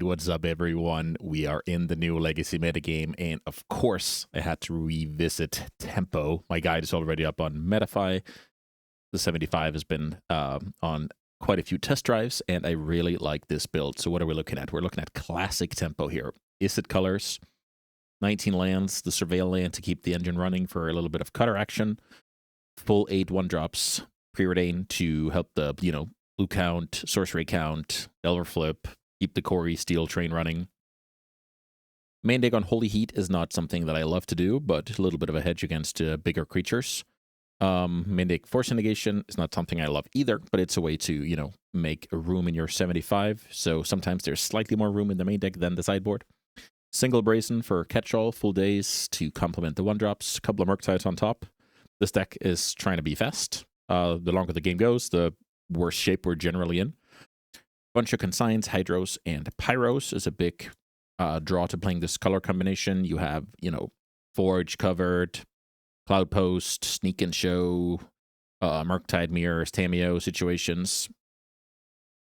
what's up everyone? We are in the new Legacy metagame, and of course I had to revisit Tempo. My guide is already up on Metafy. The 75 has been on quite a few test drives, and I really like this build. So what are we looking at? We're looking at classic Tempo here. Izzet colors, 19 lands, the Surveil land to keep the engine running for a little bit of cutter action, full 8 1-drops, Preordain to help the, blue count, sorcery count, Delver flip, keep the Corey steel train running. Main deck on Holy Heat is not something that I love to do, but a little bit of a hedge against bigger creatures. Main deck Force Negation is not something I love either, but it's a way to, make room in your 75. So sometimes there's slightly more room in the main deck than the sideboard. Single Brazen for catch-all, full days to complement the 1-drops, a couple of Murktides on top. This deck is trying to be fast. The longer the game goes, the worse shape we're generally in. Bunch of Consigns, Hydros, and Pyros is a big draw to playing this color combination. You have, Forge covered, Cloud Post, Sneak and Show, Murktide Mirrors, Tamiyo situations.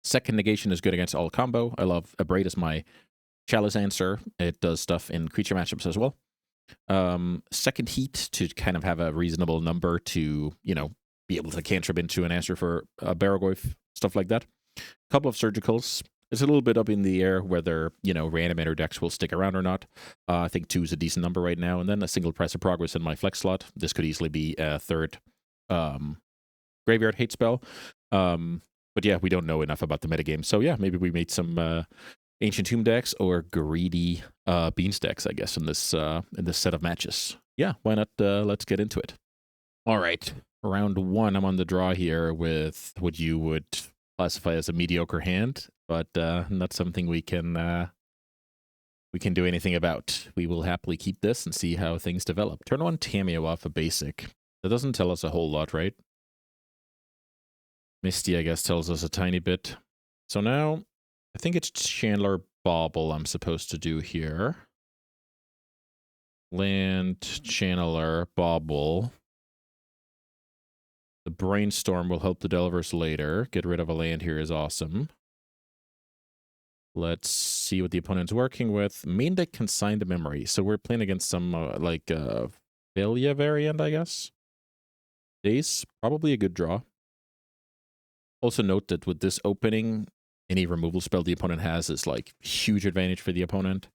Second Negation is good against all combo. I love Abrade as my Chalice answer. It does stuff in creature matchups as well. Second Heat to kind of have a reasonable number to, be able to cantrip into an answer for Baragoyf, stuff like that. Couple of Surgicals. It's a little bit up in the air whether, Reanimator decks will stick around or not. I think 2 is a decent number right now. And then a single Price of Progress in my flex slot. This could easily be a third Graveyard Hate spell. But yeah, we don't know enough about the metagame. So yeah, maybe we made some Ancient Tomb decks or greedy Beans decks, I guess, in this set of matches. Yeah, why not? Let's get into it. All right, round 1. I'm on the draw here with what you would classify as a mediocre hand, but not something we can do anything about. We will happily keep this and see how things develop. Turn 1 Tamiyo off a basic. That doesn't tell us a whole lot, right? Misty, I guess, tells us a tiny bit. So now I think it's Chandler Bauble I'm supposed to do here. Land, Channeler, Bauble. The Brainstorm will help the Delvers later. Get rid of a land here is awesome. Let's see what the opponent's working with. Main deck Consigned to Memory. So we're playing against some, Velia variant, I guess. Days, probably a good draw. Also note that with this opening, any removal spell the opponent has is huge advantage for the opponent.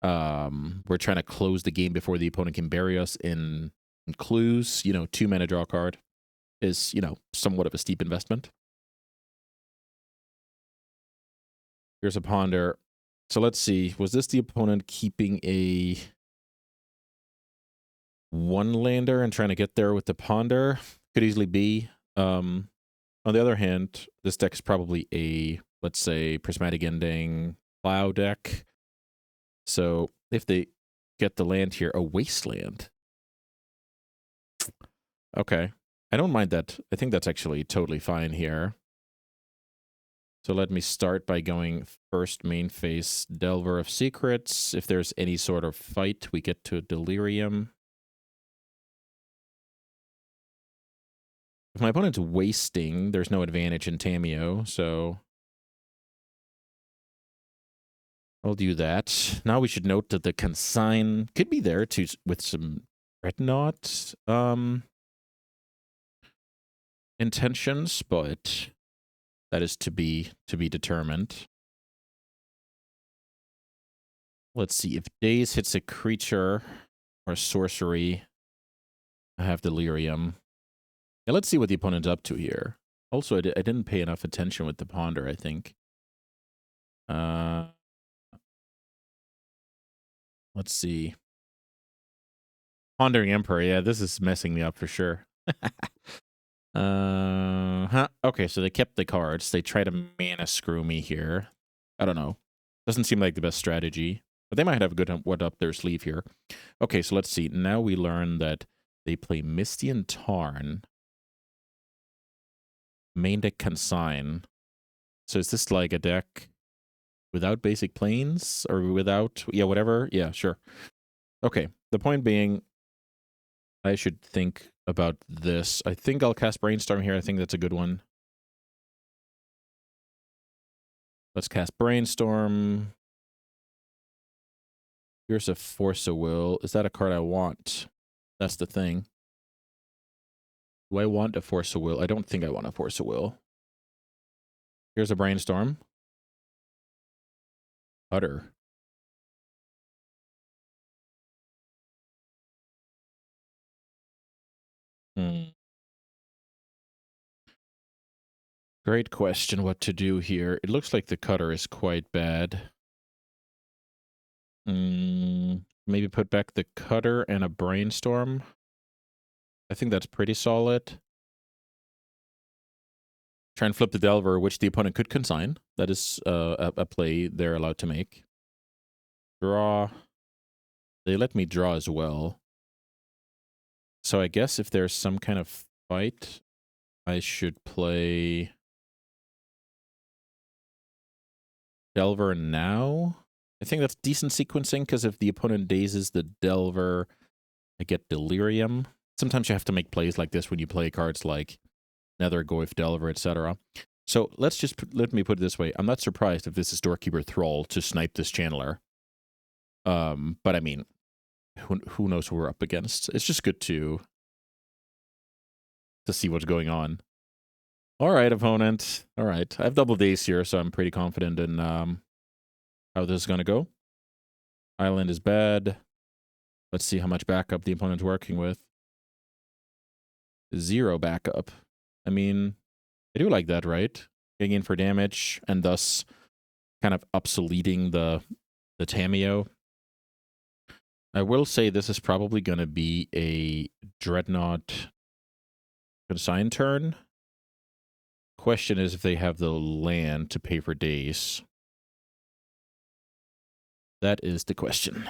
We're trying to close the game before the opponent can bury us in clues. 2 mana draw card is, somewhat of a steep investment. Here's a Ponder. So let's see. Was this the opponent keeping a 1-lander and trying to get there with the Ponder? Could easily be. On the other hand, this deck is probably a, let's say, Prismatic Ending Plow deck. So if they get the land here, a Wasteland. Okay. I don't mind that. I think that's actually totally fine here. So let me start by going first main phase Delver of Secrets. If there's any sort of fight, we get to Delirium. If my opponent's wasting, there's no advantage in Tamiyo, so I'll do that. Now we should note that the Consign could be there with some Dreadnought intentions, but that is to be determined. Let's see. If Daze hits a creature or sorcery, I have Delirium. Yeah, let's see what the opponent's up to here. Also, I didn't pay enough attention with the Ponder, I think. Let's see. Pondering Emperor. Yeah, this is messing me up for sure. Okay, so they kept the cards. They try to mana screw me here. I don't know. Doesn't seem like the best strategy. But they might have a good one up their sleeve here. Okay, so let's see. Now we learn that they play Misty and Tarn. Main deck Consign. So is this like a deck without basic planes? Or without... Yeah, whatever. Yeah, sure. Okay, the point being, I should think about this. I think I'll cast Brainstorm here. I think that's a good one. Let's cast Brainstorm. Here's a Force of Will. Is that a card I want? That's the thing. Do I want a Force of Will? I don't think I want a Force of Will. Here's a Brainstorm. Utter. Great question what to do here. It looks like the cutter is quite bad. Maybe put back the cutter and a Brainstorm. I think that's pretty solid. Try and flip the Delver, which the opponent could consign. That is a play they're allowed to make. Draw. They let me draw as well. So I guess if there's some kind of fight, I should play Delver now. I think that's decent sequencing, because if the opponent dazes the Delver, I get Delirium. Sometimes you have to make plays like this when you play cards like Nether, Goyf, Delver, etc. So let me put it this way. I'm not surprised if this is Doorkeeper Thrall to snipe this Channeler. But I mean, who knows who we're up against? It's just good to see what's going on. All right, opponent. All right. I have double days here, so I'm pretty confident in how this is going to go. Island is bad. Let's see how much backup the opponent's working with. 0 backup. I mean, I do like that, right? Getting in for damage and thus kind of obsoleting the Tamiyo. I will say this is probably going to be a Dreadnought consign turn. Question is if they have the land to pay for days. That is the question.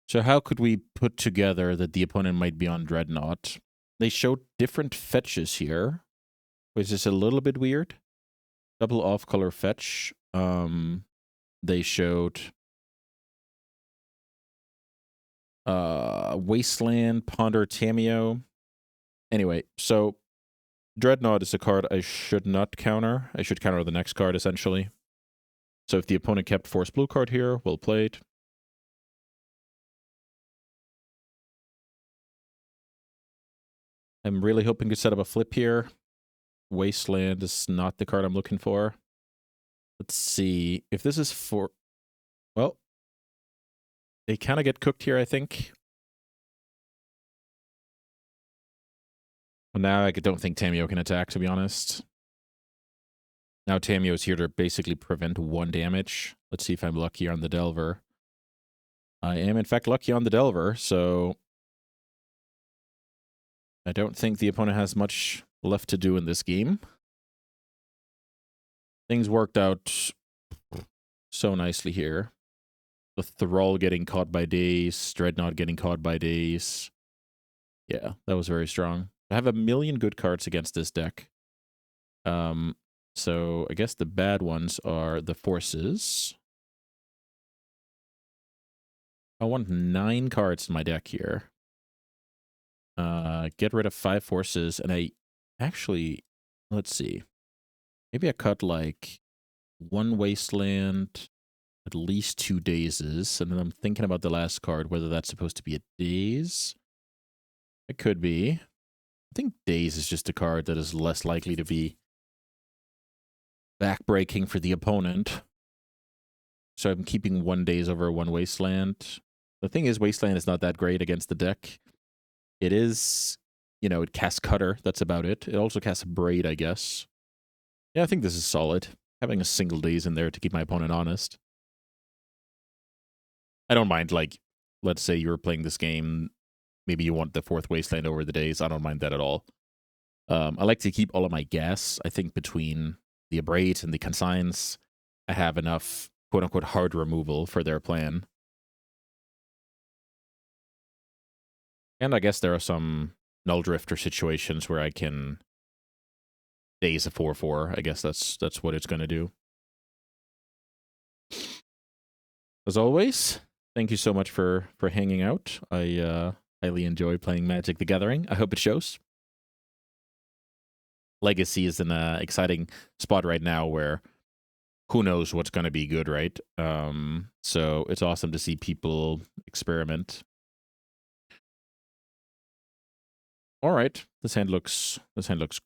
So how could we put together that the opponent might be on Dreadnought? They showed different fetches here, which is a little bit weird. Double off-color fetch. They showed Wasteland, Ponder, Tamiyo. Anyway, so Dreadnought is a card I should not counter. I should counter the next card, essentially. So if the opponent kept Force Blue card here, well played. I'm really hoping to set up a flip here. Wasteland is not the card I'm looking for. Let's see. If this is for... Well, they kind of get cooked here, I think. Well, now I don't think Tamiyo can attack, to be honest. Now Tamiyo is here to basically prevent 1 damage. Let's see if I'm lucky on the Delver. I am, in fact, lucky on the Delver, so... I don't think the opponent has much left to do in this game. Things worked out so nicely here. The Thrall getting caught by days, Dreadnought getting caught by days. Yeah, that was very strong. I have a million good cards against this deck. So I guess the bad ones are the Forces. I want 9 cards in my deck here. Get rid of 5 Forces, and I actually, let's see. Maybe I cut like 1 Wasteland, at least 2 Dazes, and then I'm thinking about the last card, whether that's supposed to be a Daze. It could be. I think Daze is just a card that is less likely to be backbreaking for the opponent. So I'm keeping 1 Daze over 1 Wasteland. The thing is, Wasteland is not that great against the deck. It is, you know, it casts Cutter. That's about it. It also casts Braid, I guess. Yeah, I think this is solid. Having a single Daze in there to keep my opponent honest. I don't mind, like, let's say you were playing this game, maybe you want the 4th Wasteland over the Daze. I don't mind that at all. I like to keep all of my gas. I think between the Abrade and the Consigns, I have enough quote-unquote hard removal for their plan. And I guess there are some Null Drifter situations where I can Daze a 4/4. I guess that's what it's going to do. As always, thank you so much for hanging out. I highly enjoy playing Magic the Gathering. I hope it shows. Legacy is in an exciting spot right now where who knows what's going to be good, right? So it's awesome to see people experiment. All right, this hand looks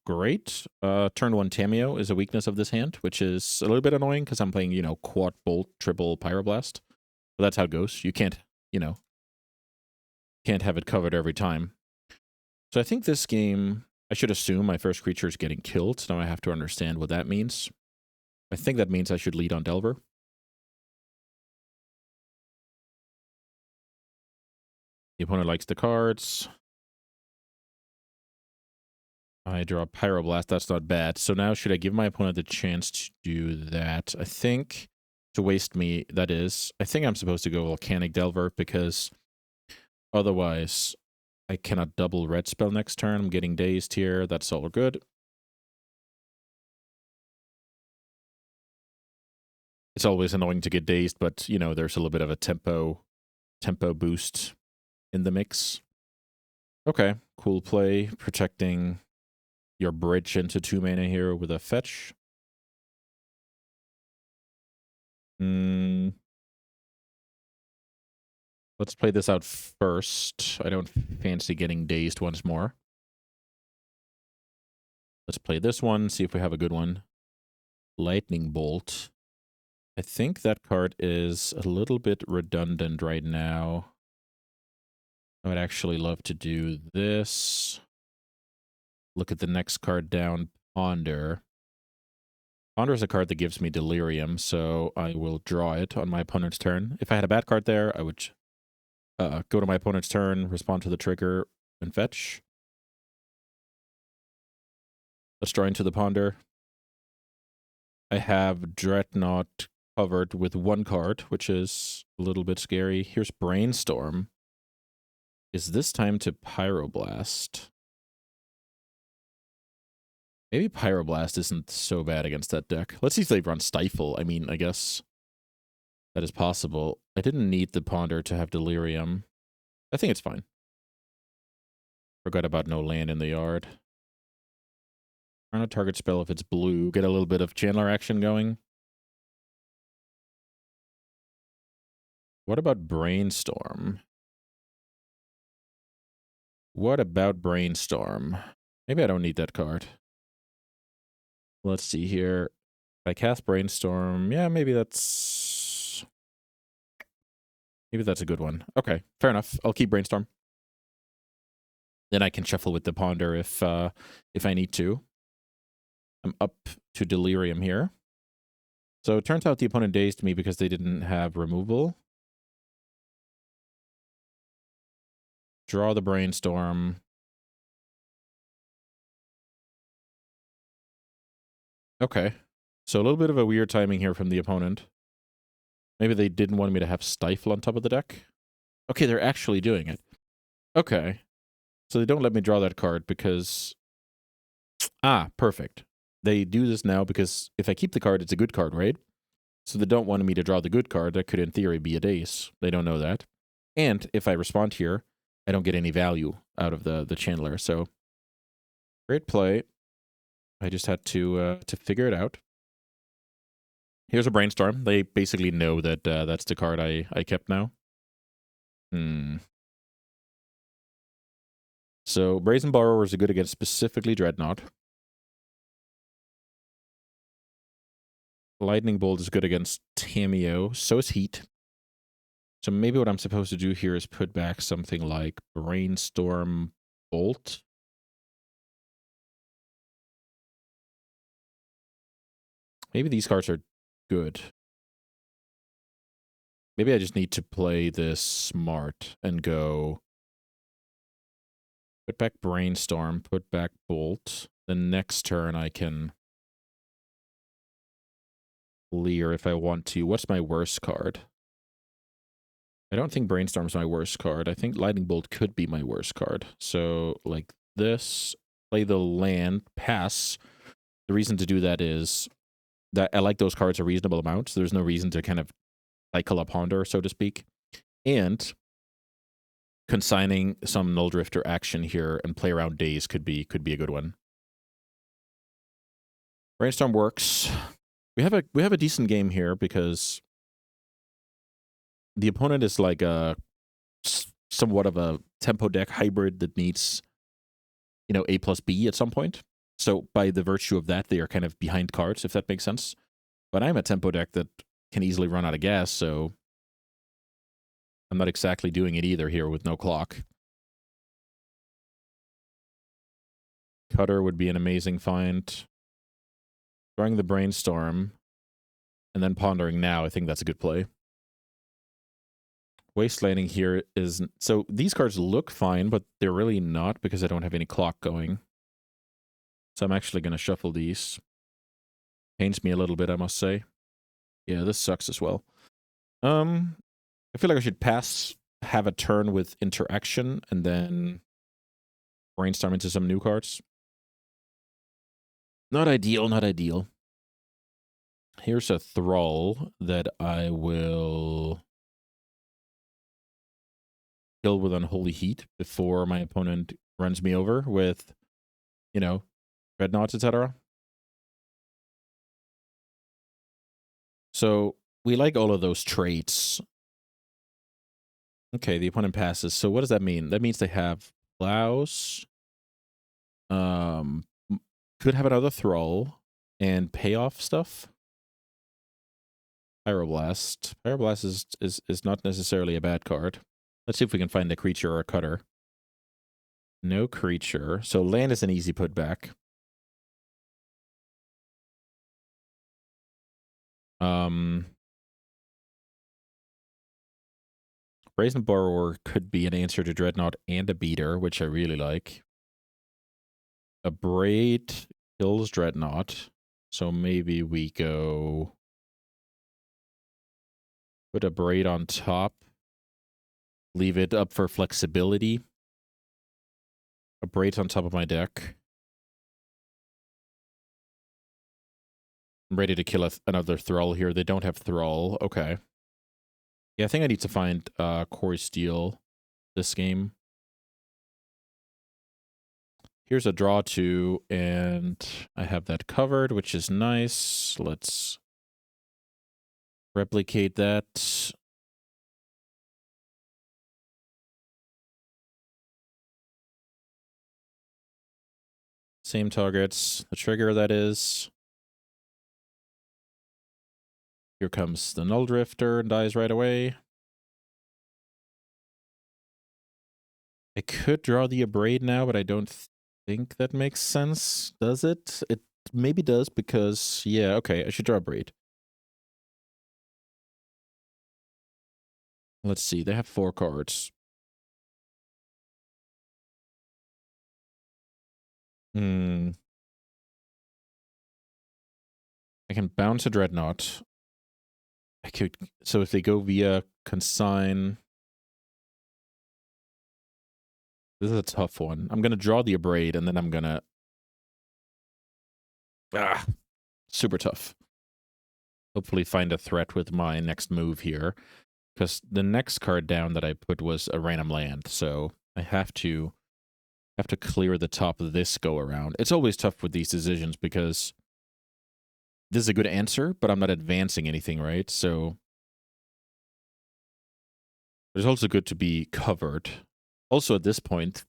great. Turn 1 Tameo is a weakness of this hand, which is a little bit annoying because I'm playing, quad bolt, triple pyroblast. But that's how it goes. You can't, can't have it covered every time. So I think this game, I should assume my first creature is getting killed. So now I have to understand what that means. I think that means I should lead on Delver. The opponent likes the cards. I draw Pyroblast. That's not bad. So now should I give my opponent the chance to do that? I think to waste me, that is. I think I'm supposed to go Volcanic Delver because otherwise I cannot double red spell next turn. I'm getting dazed here. That's all good. It's always annoying to get dazed, but, there's a little bit of a tempo boost in the mix. Okay, cool play. Protecting your bridge into 2 mana here with a fetch. Let's play this out first. I don't fancy getting dazed once more. Let's play this one, see if we have a good one. Lightning Bolt. I think that card is a little bit redundant right now. I would actually love to do this. Look at the next card down, Ponder. Ponder is a card that gives me Delirium, so I will draw it on my opponent's turn. If I had a bad card there, I would go to my opponent's turn, respond to the trigger, and fetch. Let's draw into the Ponder. I have Dreadnought covered with 1 card, which is a little bit scary. Here's Brainstorm. Is this time to Pyroblast? Maybe Pyroblast isn't so bad against that deck. Let's see if they run Stifle. I mean, I guess that is possible. I didn't need the Ponder to have Delirium. I think it's fine. Forgot about no land in the yard. Run a target spell if it's blue. Get a little bit of Chandler action going. What about Brainstorm? What about Brainstorm? Maybe I don't need that card. Let's see here. If I cast Brainstorm, yeah, maybe that's a good one. Okay, fair enough. I'll keep Brainstorm. Then I can shuffle with the Ponder if I need to. I'm up to Delirium here. So it turns out the opponent dazed me because they didn't have removal. Draw the Brainstorm. Okay. So a little bit of a weird timing here from the opponent. Maybe they didn't want me to have Stifle on top of the deck. Okay, they're actually doing it. Okay. So they don't let me draw that card because... Ah, perfect. They do this now because if I keep the card, it's a good card, right? So they don't want me to draw the good card. That could, in theory, be a daze. They don't know that. And if I respond here, I don't get any value out of the Chandler. So, great play. I just had to figure it out. Here's a Brainstorm. They basically know that that's the card I kept now. So, Brazen Borrowers are good against specifically Dreadnought. Lightning Bolt is good against Tameo. So is Heat. So maybe what I'm supposed to do here is put back something like Brainstorm Bolt. Maybe these cards are good. Maybe I just need to play this smart and go put back Brainstorm, put back Bolt. The next turn I can clear if I want to. What's my worst card? I don't think Brainstorm's my worst card. I think Lightning Bolt could be my worst card. So, like this, play the land, pass. The reason to do that is that I like those cards a reasonable amount. So there's no reason to kind of cycle a Ponder, so to speak. And consigning some Null Drifter action here and play around days could be a good one. Brainstorm works. We have a decent game here because the opponent is like a somewhat of a tempo deck hybrid that needs, you know, A plus B at some point. So by the virtue of that, they are kind of behind cards, if that makes sense. But I'm a tempo deck that can easily run out of gas, so I'm not exactly doing it either here with no clock. Cutter would be an amazing find. Drawing the Brainstorm and then pondering now, I think that's a good play. Wastelanding here is... So these cards look fine, but they're really not because I don't have any clock going. So I'm actually going to shuffle these. Pains me a little bit, I must say. Yeah, this sucks as well. I feel like I should pass, have a turn with interaction, and then brainstorm into some new cards. Not ideal, not ideal. Here's a Thrall that I will kill with Unholy Heat before my opponent runs me over with, you know, Dreadnoughts, etc. So we like all of those traits. Okay, the opponent passes. So what does that mean? That means they have Plows. Could have another Thrall and payoff stuff. Pyroblast. Pyroblast is not necessarily a bad card. Let's see if we can find a creature or a cutter. No creature. So land is an easy putback. Brazen Borrower could be an answer to Dreadnought and a beater, which I really like. A Braid kills Dreadnought. So maybe we go... Put a Braid on top. Leave it up for flexibility. A Braid on top of my deck. I'm ready to kill another Thrall here. They don't have Thrall. Okay. Yeah, I think I need to find Core Steel this game. Here's a draw 2, and I have that covered, which is nice. Let's replicate that. Same targets. The trigger, that is. Here comes the Null Drifter and dies right away. I could draw the Abrade now, but I don't think that makes sense. Does it? It maybe does because, yeah, okay, I should draw Abrade. Let's see, they have 4 cards. I can bounce a Dreadnought. I could, so if they go via Consign... This is a tough one. I'm going to draw the Abrade, and then I'm going to... Super tough. Hopefully find a threat with my next move here. Because the next card down that I put was a random land, so I have to clear the top of this go around. It's always tough with these decisions because this is a good answer, but I'm not advancing anything, right? So it's also good to be covered. Also, at this point,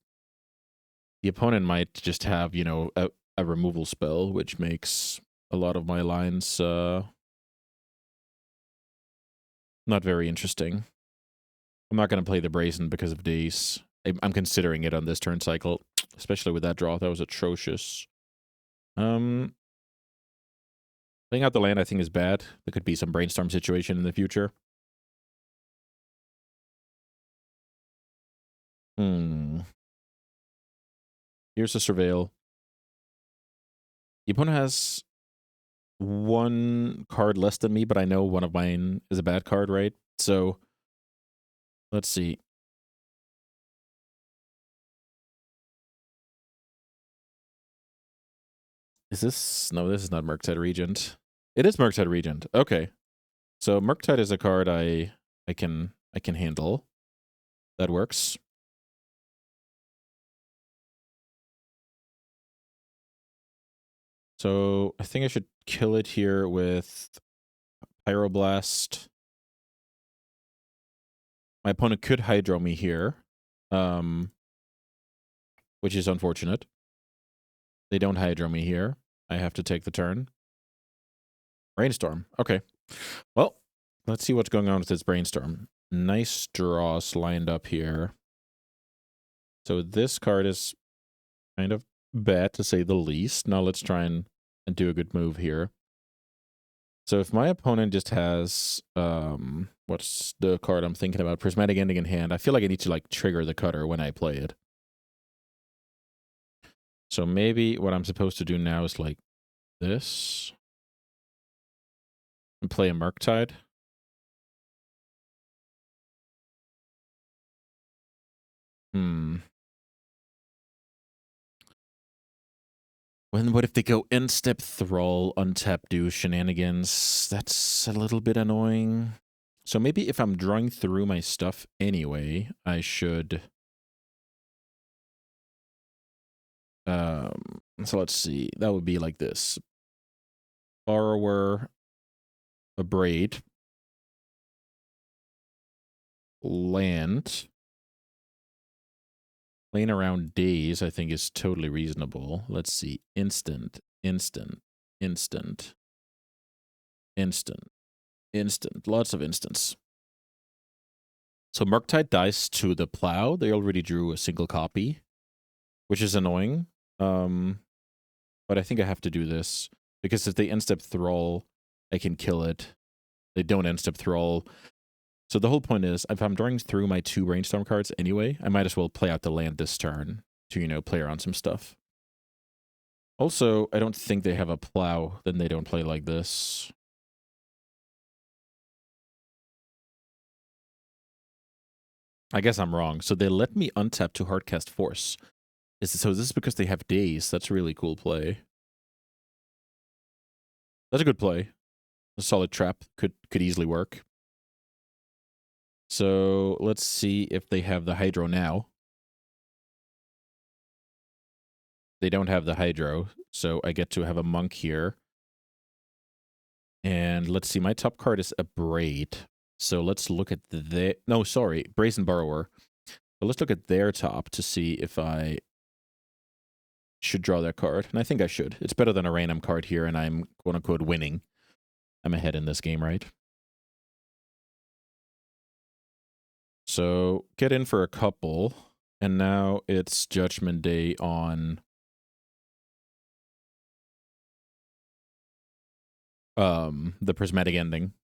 the opponent might just have, you know, a removal spell, which makes a lot of my lines not very interesting. I'm not going to play the Brazen because of Daze. I'm considering it on this turn cycle, especially with that draw. That was atrocious. Playing out the land, I think, is bad. There could be some brainstorm situation in the future. Here's a Surveil. The opponent has 1 card less than me, but I know one of mine is a bad card, right? So, let's see. Is this... No, this is not Murktide Regent. It is Murktide Regent. Okay. So, Murktide is a card I can handle. That works. So I think I should kill it here with Pyroblast. My opponent could Hydro me here, which is unfortunate. They don't Hydro me here. I have to take the turn. Brainstorm. Okay. Well, let's see what's going on with this Brainstorm. Nice draws lined up here. So this card is kind of bad, to say the least. Now let's try and do a good move here. So if my opponent just has, what's the card I'm thinking about? Prismatic Ending in hand. I feel like I need to like trigger the cutter when I play it. So maybe what I'm supposed to do now is like this. And play a Murktide. What if they go End-Step Thrall, untap, do shenanigans? That's a little bit annoying. So maybe if I'm drawing through my stuff anyway, I should... so let's see. That would be like this. Borrower, Abrade, land. Playing around days, I think, is totally reasonable. Let's see. Instant, instant, instant, instant, instant. Lots of instants. So Murktide dies to the Plow. They already drew a single copy, which is annoying. But I think I have to do this, because if they End-Step Thrall, I can kill it. They don't End-Step Thrall. So the whole point is, if I'm drawing through my 2 Brainstorm cards anyway, I might as well play out the land this turn to, you know, play around some stuff. Also, I don't think they have a Plow, then they don't play like this. I guess I'm wrong. So they let me untap to Hardcast Force. So this is because they have days. That's a really cool play. That's a good play. A solid trap could easily work. So let's see if they have the Hydro now. They don't have the Hydro, so I get to have a Monk here. And let's see, my top card is Abrade. So let's look at the... No, sorry, Brazen Borrower. So let's look at their top to see if I should draw that card. And I think I should. It's better than a random card here, and I'm, quote-unquote, winning. I'm ahead in this game, right? So get in for a couple, and now it's Judgment Day on the Prismatic Ending.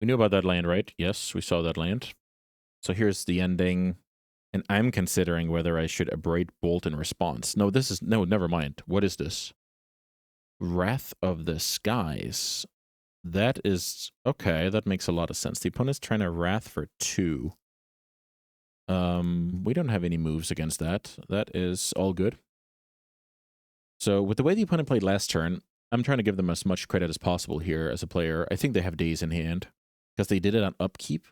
We knew about that land, right? Yes, we saw that land. So here's the ending, and I'm considering whether I should Abrade Bolt in response. No, this is... No, never mind. What is this? Wrath of the Skies. That is... Okay, that makes a lot of sense. The opponent's trying to Wrath for 2. We don't have any moves against that. That is all good. So with the way the opponent played last turn, I'm trying to give them as much credit as possible here as a player. I think they have days in hand, because they did it on upkeep,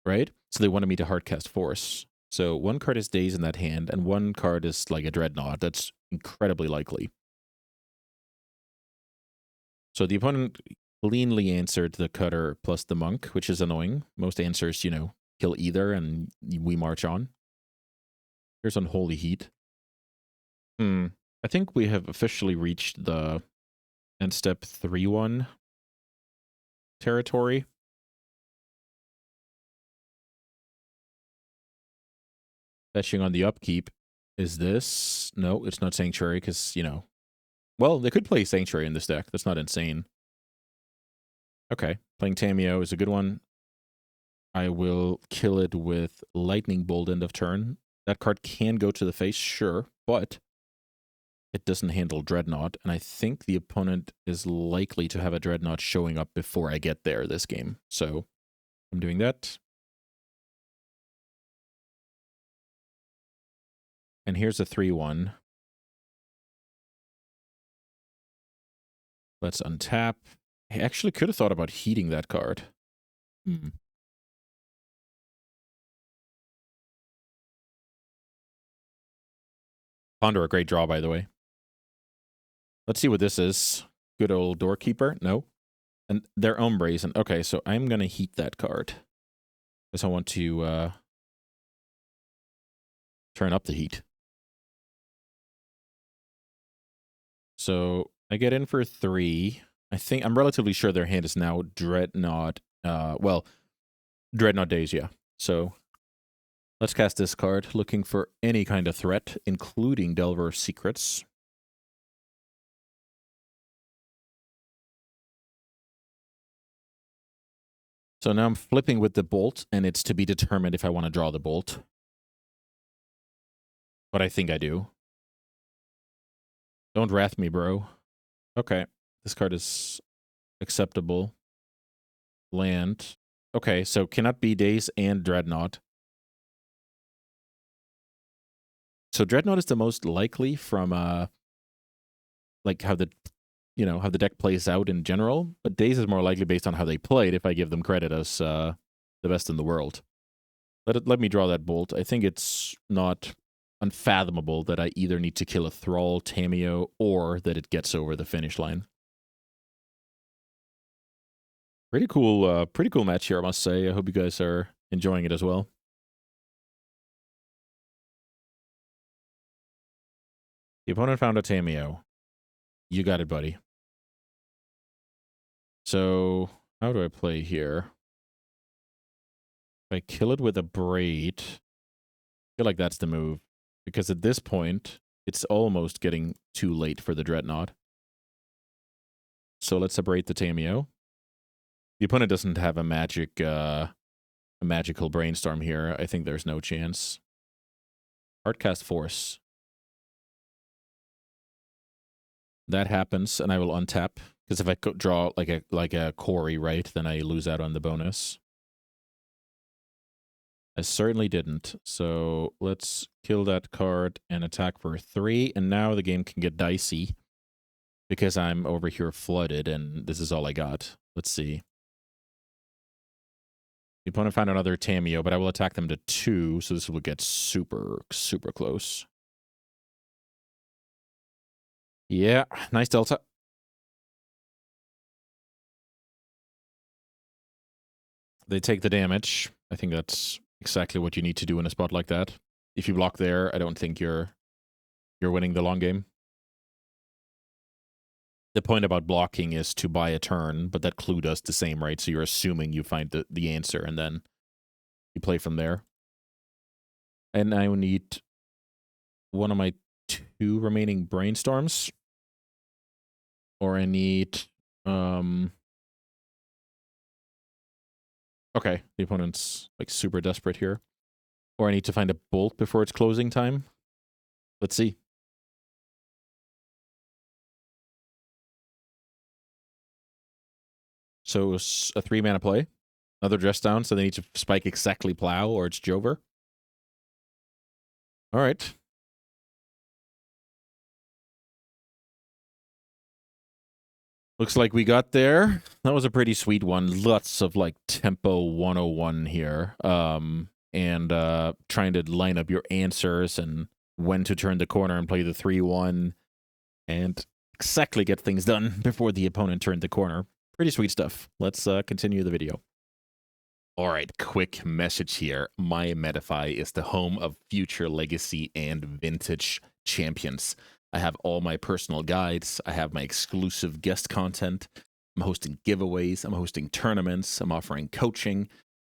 right? So they wanted me to Hardcast Force. So 1 card is days in that hand, and 1 card is like a Dreadnought. That's incredibly likely. So the opponent cleanly answered the Cutter plus the Monk, which is annoying. Most answers, you know, kill either, and we march on. Here's Unholy Heat. I think we have officially reached the End-Step 3-1 territory. Fetching on the upkeep. Is this? No, it's not Sanctuary, because, you know... Well, they could play Sanctuary in this deck. That's not insane. Okay, playing Tamiyo is a good one. I will kill it with Lightning Bolt end of turn. That card can go to the face, sure, but it doesn't handle Dreadnought, and I think the opponent is likely to have a Dreadnought showing up before I get there this game. So I'm doing that. And here's a 3-1. Let's untap. I actually could have thought about heating that card. Ponder, a great draw, by the way. Let's see what this is. Good old Doorkeeper. No. And they're Brazen. Okay, so I'm going to heat that card. Because I want to turn up the heat. So I get in for 3. I'm relatively sure their hand is now Dreadnought. Well, Dreadnought Days, yeah. So let's cast this card, looking for any kind of threat, including Delver Secrets. So now I'm flipping with the bolt, and it's to be determined if I want to draw the bolt. But I think I do. Don't wrath me, bro. Okay. This card is acceptable. Land. Okay, so cannot be Days and Dreadnought. So Dreadnought is the most likely from like how the deck plays out in general, but Days is more likely based on how they played if I give them credit as the best in the world. Let me draw that bolt. I think it's not unfathomable that I either need to kill a Thrall, Tamiyo, or that it gets over the finish line. Pretty cool match here, I must say. I hope you guys are enjoying it as well. The opponent found a Tamiyo. You got it, buddy. So, how do I play here? If I kill it with a Braid, I feel like that's the move. Because at this point, it's almost getting too late for the Dreadnought. So let's separate the Tamiyo. The opponent doesn't have a magical brainstorm here. I think there's no chance. Hardcast Force. That happens, and I will untap. Because if I draw like a Corey, right, then I lose out on the bonus. I certainly didn't. So let's kill that card and attack for 3. And now the game can get dicey. Because I'm over here flooded, and this is all I got. Let's see. The opponent found another Tamiyo, but I will attack them to 2, so this will get super, super close. Yeah, nice delta. They take the damage. I think that's exactly what you need to do in a spot like that. If you block there, I don't think you're winning the long game. The point about blocking is to buy a turn, but that clue does the same, right? So you're assuming you find the answer, and then you play from there. And I will need one of my 2 remaining brainstorms. Or I need... Okay, the opponent's like super desperate here. Or I need to find a bolt before it's closing time. Let's see. So it's a 3-mana play. Another dress down, so they need to spike exactly Plow or it's Jover. All right. Looks like we got there. That was a pretty sweet one. Lots of like tempo 101 here. And trying to line up your answers and when to turn the corner and play the 3-1 and exactly get things done before the opponent turned the corner. Pretty sweet stuff. Let's continue the video. All right, quick message here. MyMetify is the home of future legacy and vintage champions. I have all my personal guides. I have my exclusive guest content. I'm hosting giveaways. I'm hosting tournaments. I'm offering coaching.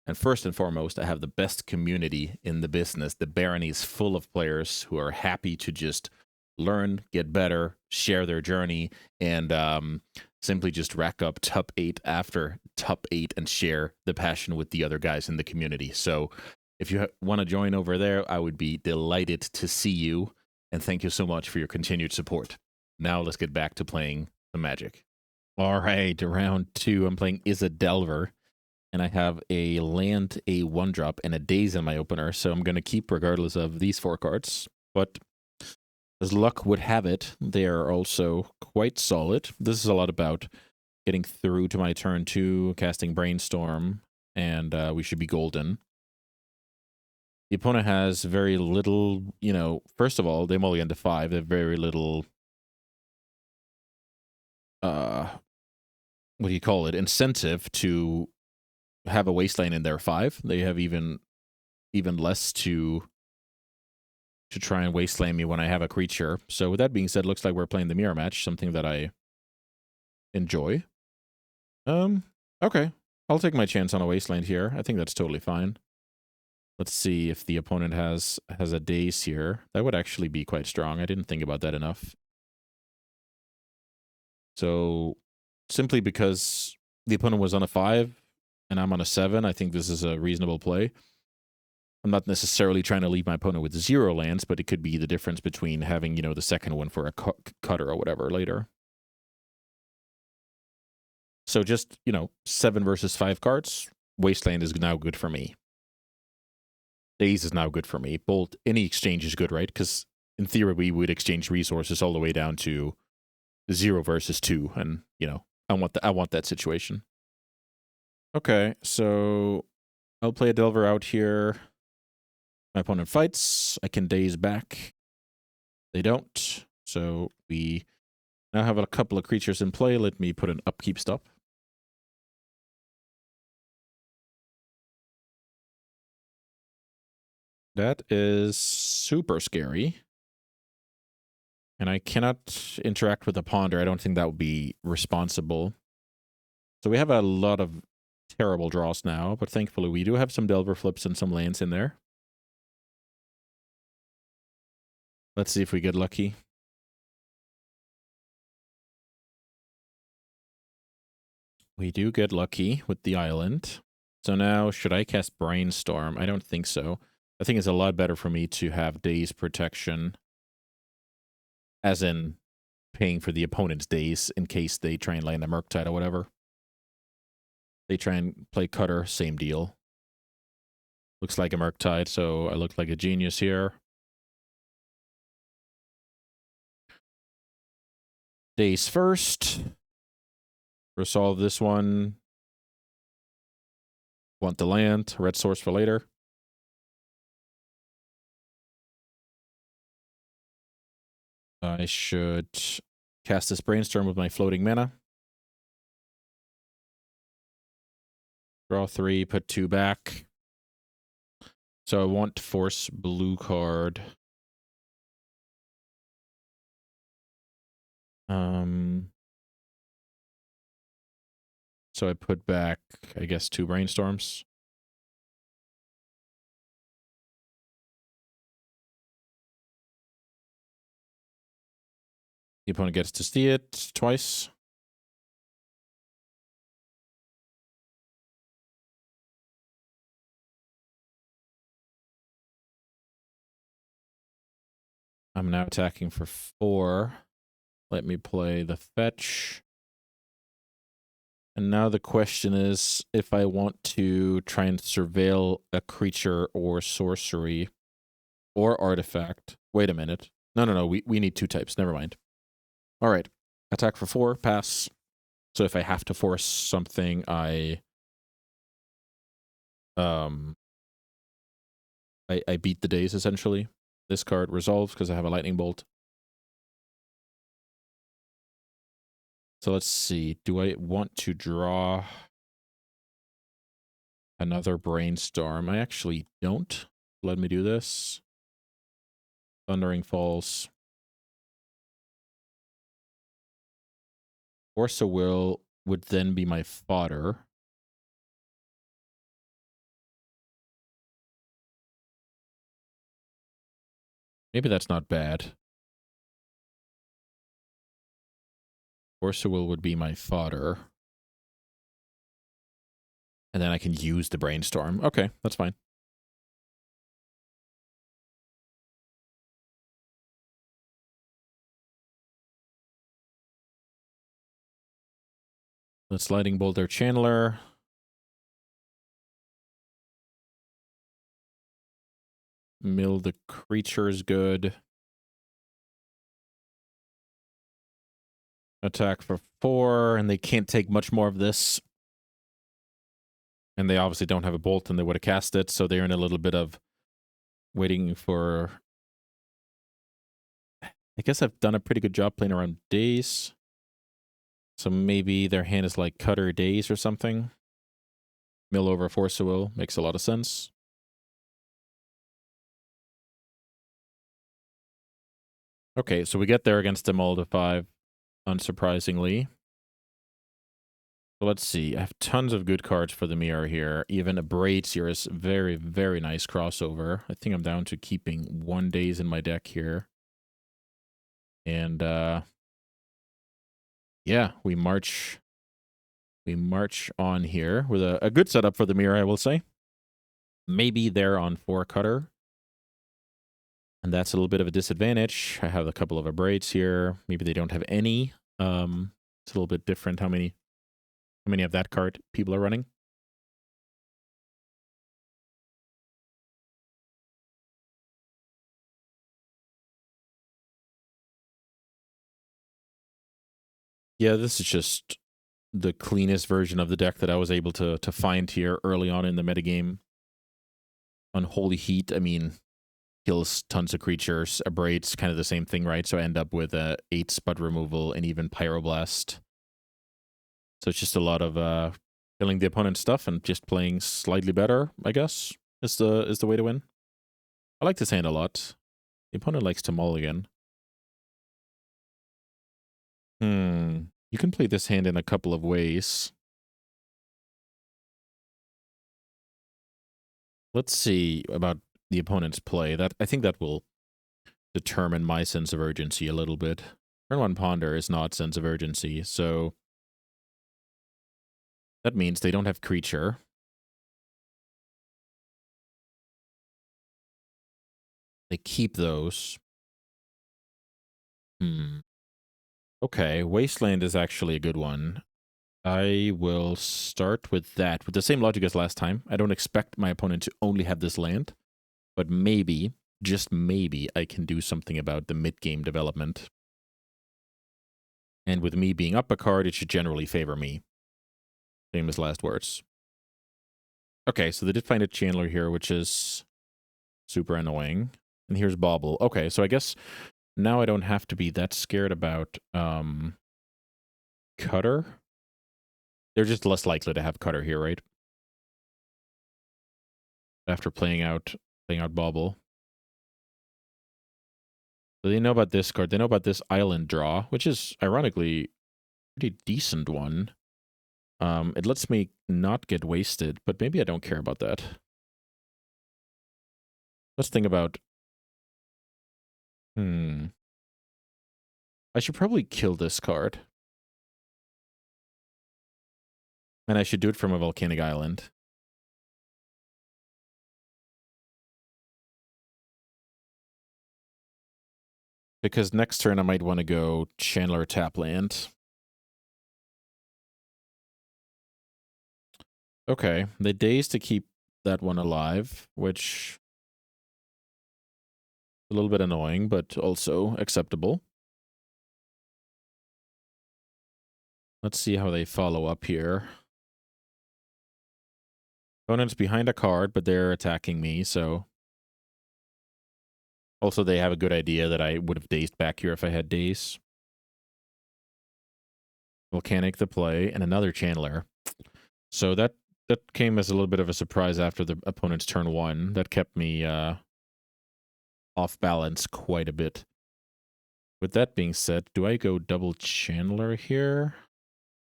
And first and foremost, I have the best community in the business. The Barony is full of players who are happy to just learn, get better, share their journey, and simply just rack up top 8 after top 8 and share the passion with the other guys in the community. So if you want to join over there, I would be delighted to see you. And thank you so much for your continued support. Now let's get back to playing the Magic. All right, round 2. I'm playing Izzet Delver. And I have a land, a 1-drop, and a Daze in my opener. So I'm going to keep regardless of these 4 cards. But as luck would have it, they are also quite solid. This is a lot about getting through to my turn 2, casting Brainstorm, and we should be golden. The opponent has very little, first of all, they mulligan to 5. They have very little what do you call it, incentive to have a wasteland in their 5. They have even less to try and wasteland me when I have a creature. So with that being said, looks like we're playing the mirror match, something that I enjoy. Okay. I'll take my chance on a wasteland here. I think that's totally fine. Let's see if the opponent has a daze here. That would actually be quite strong. I didn't think about that enough. So simply because the opponent was on a 5 and I'm on a 7, I think this is a reasonable play. I'm not necessarily trying to leave my opponent with 0 lands, but it could be the difference between having, you know, the second one for a cutter or whatever later. So just, you know, 7 versus 5 cards. Wasteland is now good for me. Daze is now good for me. Bolt, any exchange is good, right? Because in theory, we would exchange resources all the way down to 0 versus 2. And, you know, I want that situation. Okay, so I'll play a Delver out here. My opponent fights. I can daze back. They don't. So we now have a couple of creatures in play. Let me put an upkeep stop. That is super scary. And I cannot interact with a ponder. I don't think that would be responsible. So we have a lot of terrible draws now, but thankfully we do have some Delver flips and some lands in there. Let's see if we get lucky. We do get lucky with the island. So now, should I cast Brainstorm? I don't think so. I think it's a lot better for me to have Daze protection. As in, paying for the opponent's Daze in case they try and land a Murktide or whatever. They try and play Cutter, same deal. Looks like a Murktide, so I look like a genius here. Daze first. Resolve this one. Want the land. Red source for later. I should cast this Brainstorm with my floating mana. Draw 3, put 2 back. So I want to force blue card. So I put back, I guess, 2 Brainstorms. The opponent gets to see it twice. I'm now attacking for 4. Let me play the fetch. And now the question is if I want to try and surveil a creature or sorcery or artifact. Wait a minute. No. We need 2 types. Never mind. All right. Attack for 4. Pass. So if I have to force something, I beat the days, essentially. This card resolves because I have a lightning bolt. So let's see. Do I want to draw another Brainstorm? I actually don't. Let me do this. Thundering Falls. Force of Will would then be my fodder. Maybe that's not bad. Force of Will would be my fodder. And then I can use the Brainstorm. Okay, that's fine. Let's Lightning Bolt their Channeler. Mill the creature is good. Attack for 4, and they can't take much more of this. And they obviously don't have a bolt, and they would have cast it, so they're in a little bit of waiting for... I guess I've done a pretty good job playing around days. So maybe their hand is like Cutter Days or something. Mill over Force of Will makes a lot of sense. Okay, so we get there against them all to 5, unsurprisingly. So let's see. I have tons of good cards for the mirror here. Even a Braids here is very, very nice crossover. I think I'm down to keeping 1 days in my deck here. And yeah, we march on here with a good setup for the mirror, I will say. Maybe they're on 4 Cutter. And that's a little bit of a disadvantage. I have a couple of Braids here. Maybe they don't have any. It's a little bit different how many of that card people are running. Yeah, this is just the cleanest version of the deck that I was able to find here early on in the metagame. Unholy Heat, I mean, kills tons of creatures. Abrade's kind of the same thing, right? So I end up with 8 spud removal and even Pyroblast. So it's just a lot of killing the opponent's stuff and just playing slightly better, I guess, is the way to win. I like this hand a lot. The opponent likes to mulligan. You can play this hand in a couple of ways. Let's see about the opponent's play. I think that will determine my sense of urgency a little bit. Turn 1 Ponder is not sense of urgency, so that means they don't have creature. They keep those. Okay, Wasteland is actually a good one. I will start with that. With the same logic as last time. I don't expect my opponent to only have this land, but maybe, just maybe, I can do something about the mid-game development. And with me being up a card, it should generally favor me. Same as last words. Okay, so they did find a Chandler here, which is super annoying. And here's Bobble. Okay, so I guess now I don't have to be that scared about Cutter. They're just less likely to have Cutter here, right? After playing out Bobble. So they know about this card. They know about this island draw, which is ironically a pretty decent one. It lets me not get wasted, but maybe I don't care about that. Let's think about... I should probably kill this card. And I should do it from a volcanic island. Because next turn I might want to go Chandler Tapland. Okay, they daze to keep that one alive, which is a little bit annoying, but also acceptable. Let's see how they follow up here. Opponent's behind a card, but they're attacking me, so... Also, they have a good idea that I would have dazed back here if I had daze. Volcanic the play, and another Chandler. So that came as a little bit of a surprise after the opponent's turn 1. That kept me off balance quite a bit. With that being said, do I go double Chandler here?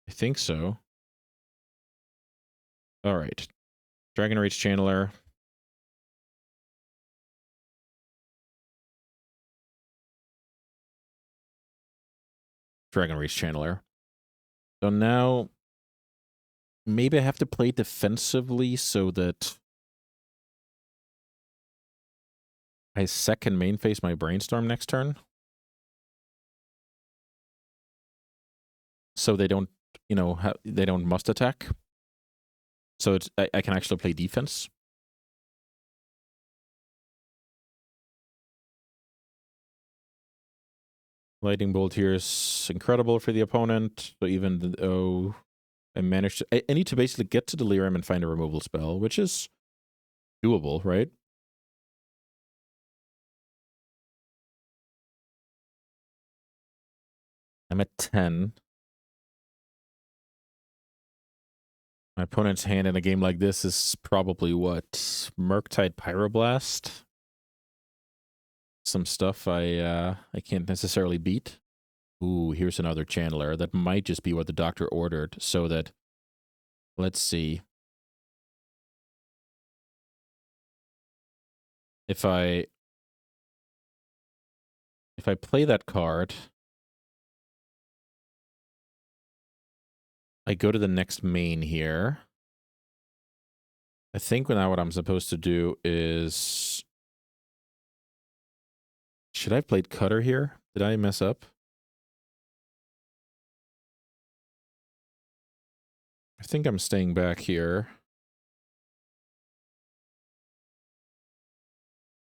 I think so. All right. Dragon Rage Chandler. Dragon Rage Channeler. So now maybe I have to play defensively so that I second main phase my Brainstorm next turn. So they don't, you know, they don't must attack. So it's I can actually play defense. Lightning Bolt here is incredible for the opponent. So even though I managed to... I need to basically get to Delirium and find a removal spell, which is doable, right? I'm at 10. My opponent's hand in a game like this is probably what? Murktide Pyroblast? Some stuff I can't necessarily beat. Ooh, here's another channeler. That might just be what the doctor ordered, so that... Let's see. If I play that card, I go to the next main here. I think now what I'm supposed to do is... Should I have played Cutter here? Did I mess up? I think I'm staying back here.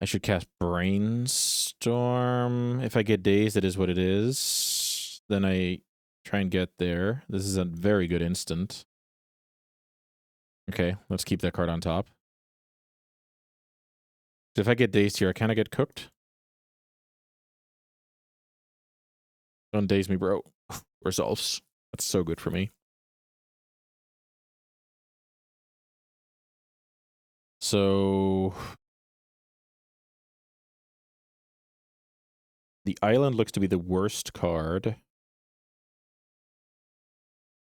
I should cast Brainstorm. If I get dazed, it is what it is. Then I try and get there. This is a very good instant. Okay, let's keep that card on top. If I get dazed here, can I get cooked? Don't daze me, bro. Resolves. That's so good for me. So... The island looks to be the worst card.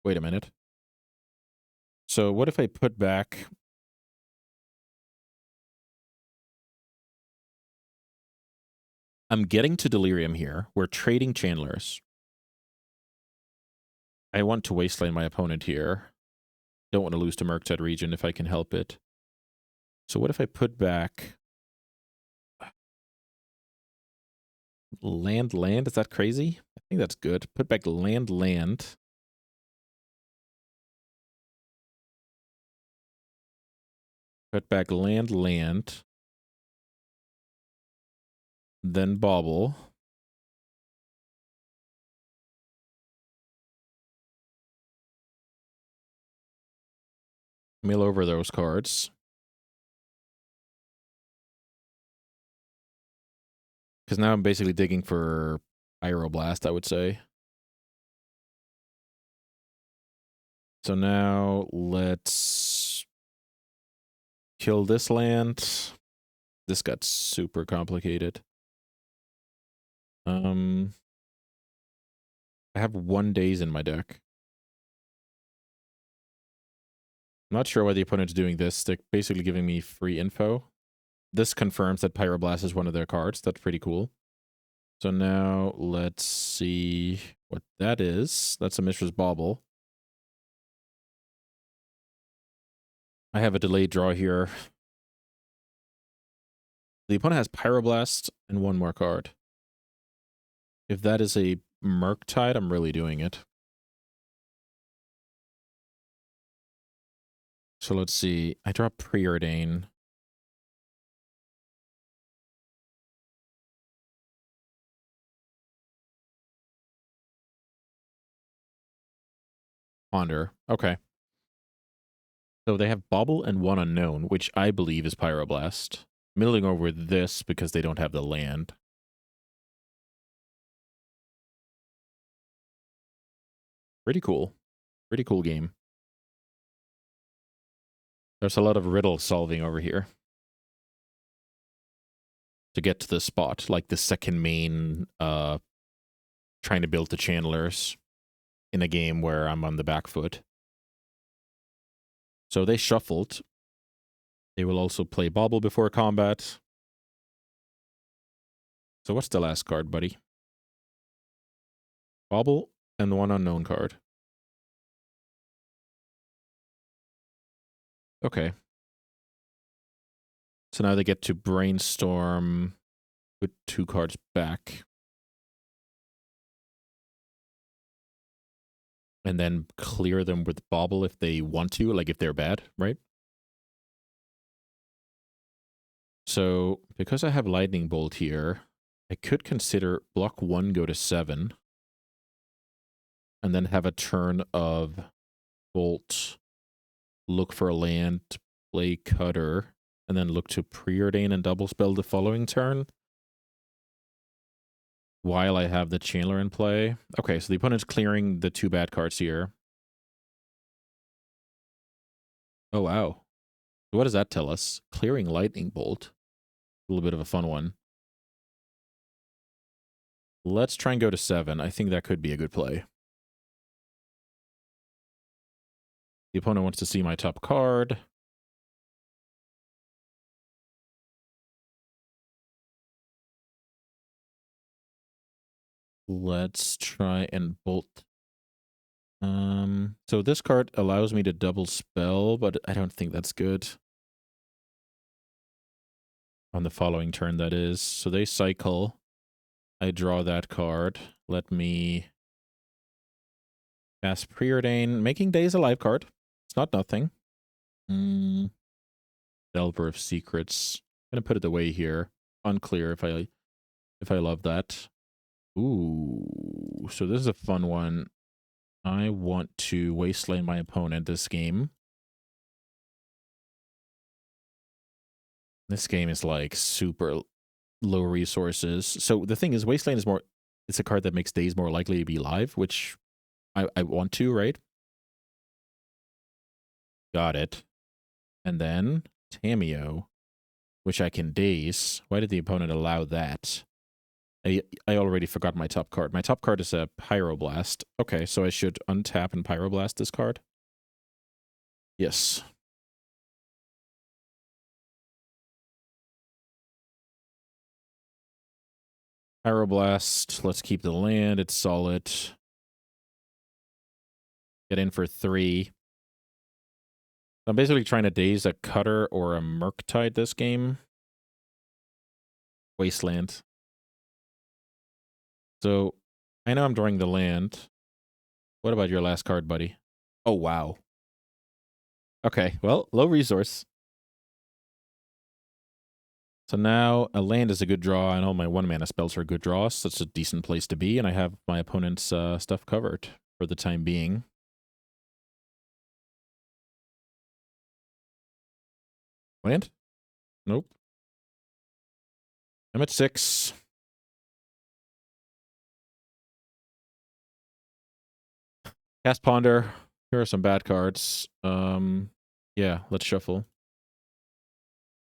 Wait a minute. So what if I put back... I'm getting to Delirium here. We're trading Chandlers. I want to wasteland my opponent here. Don't want to lose to Murktide Region if I can help it. So what if I put back... Land? Is that crazy? I think that's good. Put back land. Put back land. Then bobble. Mill over those cards. Because now I'm basically digging for Pyroblast, I would say. So now let's kill this land. This got super complicated. I have 1 daze in my deck. I'm not sure why the opponent's doing this. They're basically giving me free info. This confirms that Pyroblast is one of their cards. That's pretty cool. So now let's see what that is. That's a Mishra's Bauble. I have a delayed draw here. The opponent has Pyroblast and one more card. If that is a Murktide, I'm really doing it. So let's see. I draw Preordain. Ponder. Okay. So they have Bauble and one unknown, which I believe is Pyroblast. Milling over this because they don't have the land. Pretty cool. Pretty cool game. There's a lot of riddle solving over here. To get to the spot, like the second main, trying to build the channelers in a game where I'm on the back foot. So they shuffled. They will also play Bauble before combat. So what's the last card, buddy? Bauble and one unknown card. Okay. So now they get to brainstorm with 2 cards back. And then clear them with Bauble if they want to, like if they're bad, right? So because I have Lightning Bolt here, I could consider block 1, go to 7. And then have a turn of Bolt, look for a land, play Cutter, and then look to Preordain and double spell the following turn. While I have the Chandler in play. Okay, so the opponent's clearing the 2 bad cards here. Oh, wow. What does that tell us? Clearing lightning bolt. A little bit of a fun one. Let's try and go to 7. I think that could be a good play. The opponent wants to see my top card. Let's try and bolt. So this card allows me to double spell, but I don't think that's good. On the following turn, that is. So they cycle. I draw that card. Let me cast Preordain, making Days a live card. It's not nothing. Delver of Secrets. I'm gonna put it away here. Unclear if I love that. Ooh, so this is a fun one. I want to wasteland my opponent this game. This game is like super low resources. So the thing is, wasteland is more, it's a card that makes Days more likely to be live, which I want to, right? Got it. And then Tamiyo, which I can Daze. Why did the opponent allow that? I already forgot my top card. My top card is a Pyroblast. Okay, so I should untap and Pyroblast this card? Yes. Pyroblast. Let's keep the land. It's solid. Get in for 3. I'm basically trying to Daze a Cutter or a Murktide this game. Wasteland. So, I know I'm drawing the land. What about your last card, buddy? Oh, wow. Okay, well, low resource. So now a land is a good draw, and all my 1-mana spells are good draws. So it's a decent place to be, and I have my opponent's stuff covered for the time being. Land? Nope. I'm at 6. Cast Ponder. Here are some bad cards. Yeah, let's shuffle.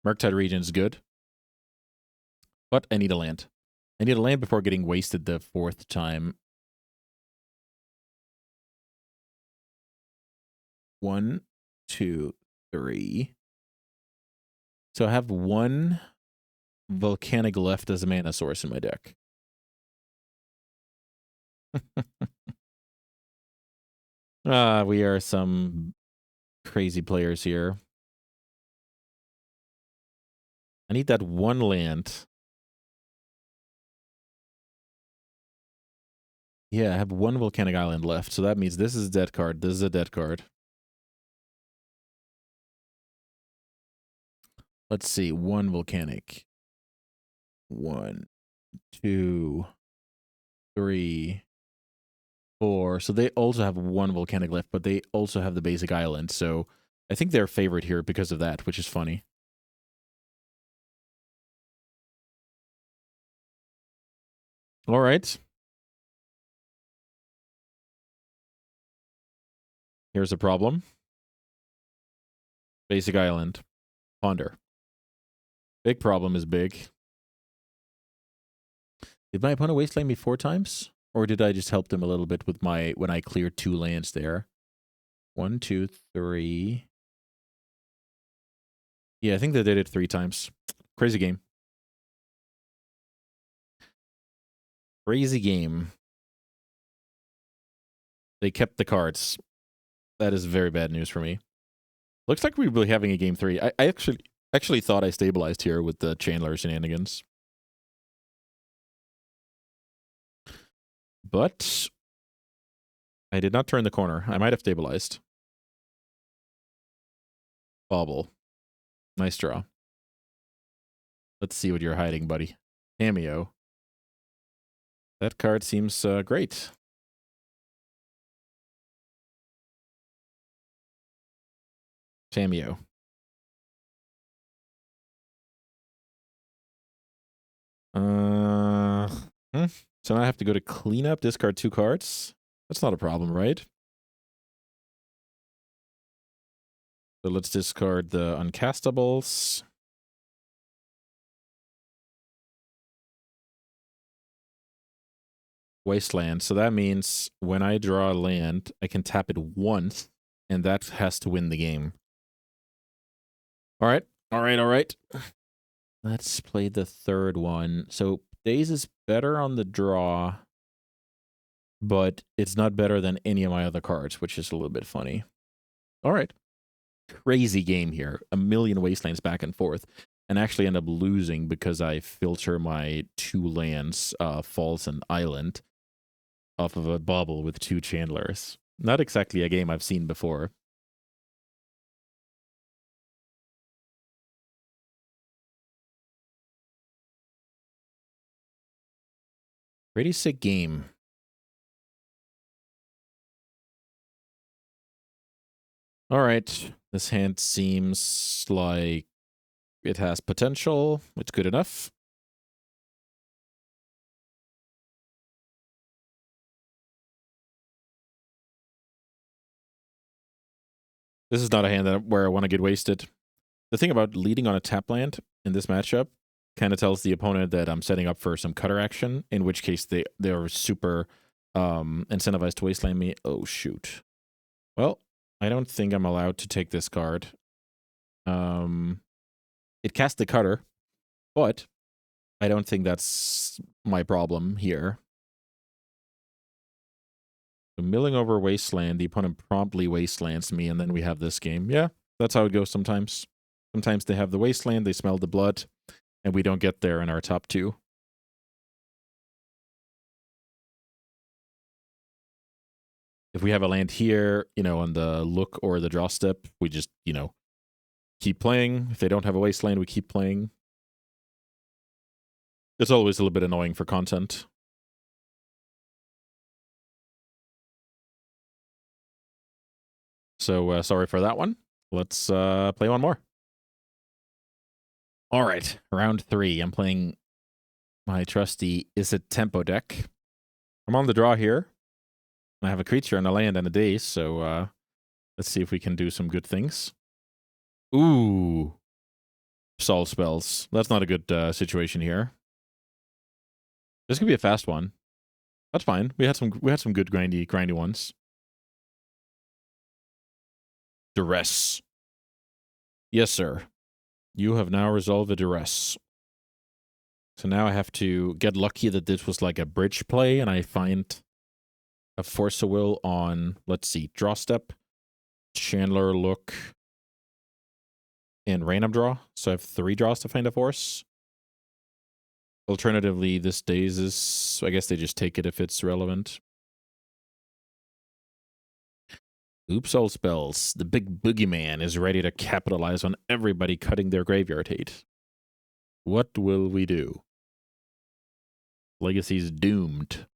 Murktide Regent's good. But I need a land. I need a land before getting wasted the 4th time. 1, 2, 3. So I have 1 Volcanic left as a mana source in my deck. We are some crazy players here. I need that 1 land. Yeah, I have 1 Volcanic Island left, so that means this is a dead card. This is a dead card. Let's see. 1 Volcanic. 1, 2, 3, 4. So they also have 1 Volcanic left, but they also have the basic island. So I think they're favored here because of that, which is funny. All right. Here's a problem. Basic island. Ponder. Big problem is big. Did my opponent wasteland me 4 times? Or did I just help them a little bit with my, when I cleared 2 lands there? 1, 2, 3. Yeah, I think they did it 3 times. Crazy game. Crazy game. They kept the cards. That is very bad news for me. Looks like we're really having a game 3. I actually thought I stabilized here with the Chandler shenanigans. But I did not turn the corner. I might have stabilized. Bobble. Nice draw. Let's see what you're hiding, buddy. Cameo. That card seems great. Cameo. So now I have to go to clean up, discard 2 cards. That's not a problem, right? So let's discard the uncastables. Wasteland. So that means when I draw a land, I can tap it once, and that has to win the game. All right. All right. All right. Let's play the third one. So Daze is better on the draw, but it's not better than any of my other cards, which is a little bit funny. All right. Crazy game here. A million Wastelands back and forth. And actually end up losing because I filter my 2 lands, Falls and Island, off of a bubble with 2 Chandlers. Not exactly a game I've seen before. Pretty sick game. All right. This hand seems like it has potential. It's good enough. This is not a hand where I want to get wasted. The thing about leading on a tap land in this matchup kind of tells the opponent that I'm setting up for some cutter action, in which case they're super incentivized to wasteland me. Oh, shoot. Well, I don't think I'm allowed to take this card. It cast the cutter, but I don't think that's my problem here. So milling over Wasteland, the opponent promptly Wastelands me, and then we have this game. Yeah, that's how it goes sometimes. Sometimes they have the Wasteland, they smell the blood, and we don't get there in our top 2. If we have a land here, you know, on the look or the draw step, we just, you know, keep playing. If they don't have a Wasteland, we keep playing. It's always a little bit annoying for content. So sorry for that one. Let's play one more. All right, round 3. I'm playing my trusty Izzet tempo deck. I'm on the draw here. I have a creature and a land and a daze, so let's see if we can do some good things. Ooh. Solve spells. That's not a good situation here. This could be a fast one. That's fine. We had some good grindy ones. Duress. Yes, sir. You have now resolved a duress. So now I have to get lucky that this was like a bridge play, and I find a Force of Will on, let's see, draw step, Chandler look, and random draw. So I have 3 draws to find a force. Alternatively, this daze is, I guess they just take it if it's relevant. Oops, all spells. The big boogeyman is ready to capitalize on everybody cutting their graveyard hate. What will we do? Legacy's doomed.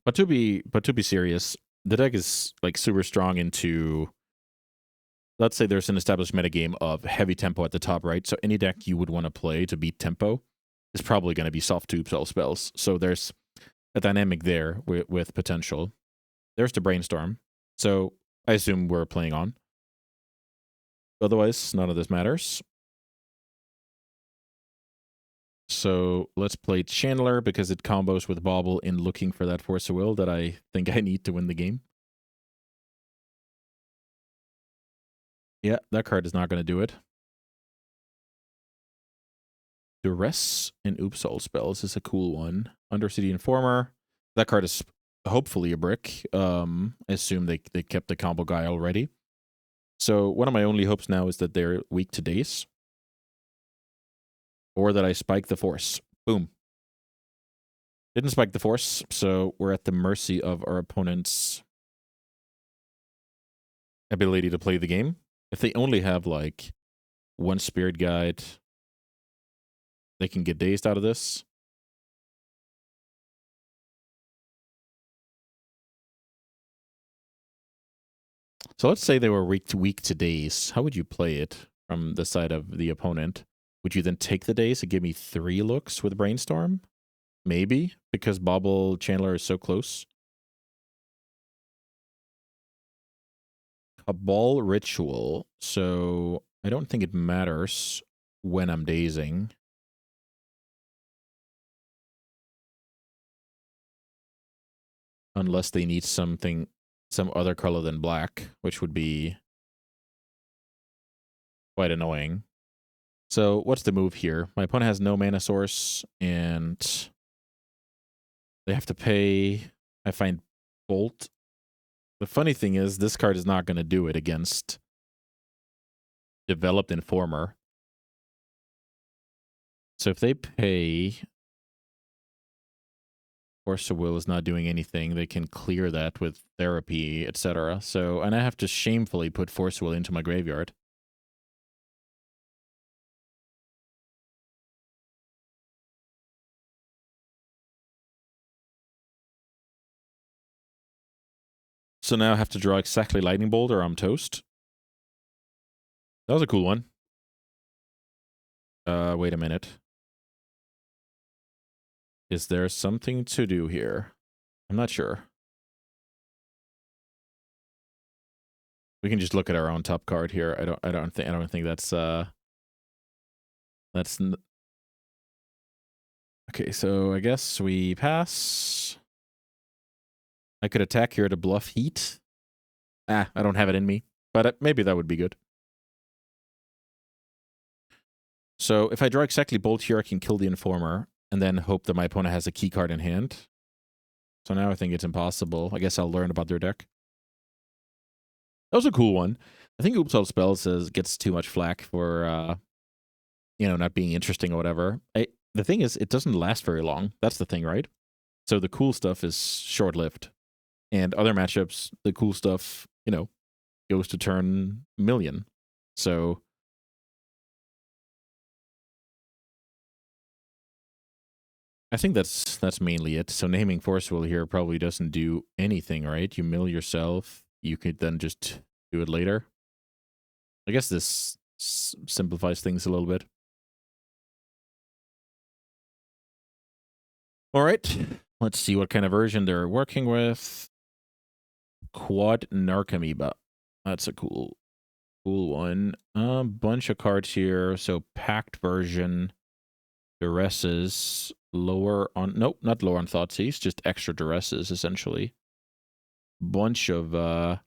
But to be serious, the deck is like super strong into, let's say there's an established metagame of heavy tempo at the top right. So any deck you would want to play to beat tempo is probably going to be soft tube all spells. So there's a dynamic there with potential. There's the brainstorm. So I assume we're playing on. Otherwise, none of this matters. So let's play Chandler because it combos with Bauble in looking for that Force of Will that I think I need to win the game. Yeah, that card is not going to do it. Duress and Oops All Spells is a cool one. Undercity Informer. That card is hopefully a brick. I assume they kept the combo guy already. So one of my only hopes now is that they're weak to Daze. Or that I spike the Force. Boom. Didn't spike the Force, so we're at the mercy of our opponent's ability to play the game. If they only have, like, 1 Spirit Guide, they can get dazed out of this. So let's say they were weak to daze. How would you play it from the side of the opponent? Would you then take the daze and give me 3 looks with Brainstorm? Maybe, because Bauble Chandler is so close. a ball ritual, so I don't think it matters when I'm dazing. Unless they need something, some other color than black, which would be quite annoying. So what's the move here? My opponent has no mana source, and they have to pay. I find Bolt. The funny thing is, this card is not going to do it against Developed Informer. So if they pay, Force of Will is not doing anything. They can clear that with Therapy, etc. So, and I have to shamefully put Force of Will into my graveyard. So now I have to draw exactly Lightning Bolt or I'm toast. That was a cool one. Wait a minute. Is there something to do here? I'm not sure. We can just look at our own top card here. I don't think that's okay, so I guess we pass. I could attack here to bluff Heat. I don't have it in me, but maybe that would be good. So if I draw exactly Bolt here, I can kill the Informer and then hope that my opponent has a key card in hand. So now I think it's impossible. I guess I'll learn about their deck. That was a cool one. I think Oops All Spells gets too much flack for, you know, not being interesting or whatever. The thing is, it doesn't last very long. That's the thing, right? So the cool stuff is short-lived. And other matchups, the cool stuff, you know, goes to turn million. So I think that's mainly it. So naming Force Will here probably doesn't do anything, right? You mill yourself. You could then just do it later. I guess this simplifies things a little bit. All right. Let's see what kind of version they're working with. Quad Narcomoeba. That's a cool one. Bunch of cards here. So packed version, duresses, lower on, nope, not lower on Thoughtseize, just extra duresses essentially. Bunch of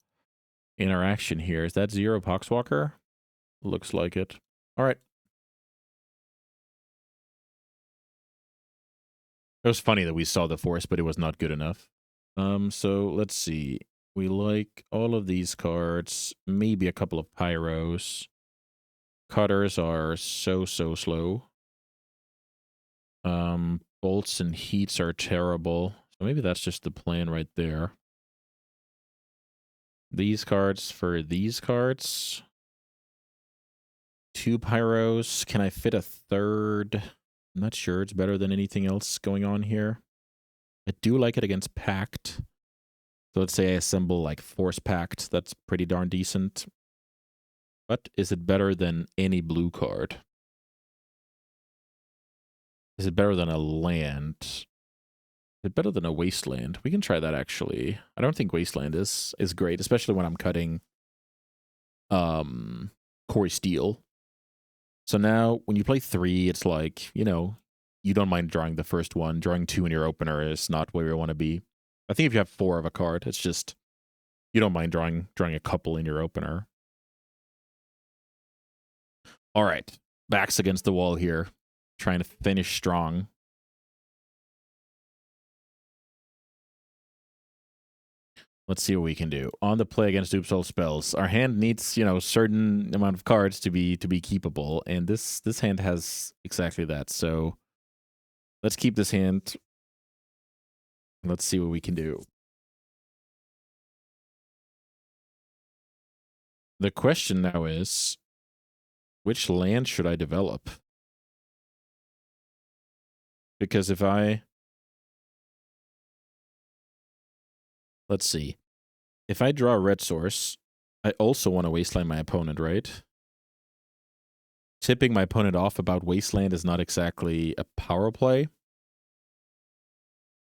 interaction here. Is that 0 Poxwalker? Looks like it. All right. It was funny that we saw the force, but it was not good enough. So let's see. We like all of these cards, maybe a couple of pyros. Cutters are so slow. Bolts and heats are terrible. So maybe that's just the plan right there. These cards for these cards. 2 pyros. Can I fit a third? I'm not sure. It's better than anything else going on here. I do like it against Pact. So let's say I assemble like Force Pact. That's pretty darn decent. But is it better than any blue card? Is it better than a land? Is it better than a Wasteland? We can try that actually. I don't think Wasteland is great, especially when I'm cutting Corey Steel. So now when you play 3, it's like, you know, you don't mind drawing the first one. Drawing 2 in your opener is not where you want to be. I think if you have 4 of a card, it's just you don't mind drawing a couple in your opener. All right. Backs against the wall here. Trying to finish strong. Let's see what we can do. On the play against Oops All Spells, our hand needs, you know, certain amount of cards to be keepable, and this hand has exactly that. So let's keep this hand. Let's see what we can do. The question now is, which land should I develop? Because if I... Let's see. If I draw a red source, I also want to wasteland my opponent, right? Tipping my opponent off about wasteland is not exactly a power play.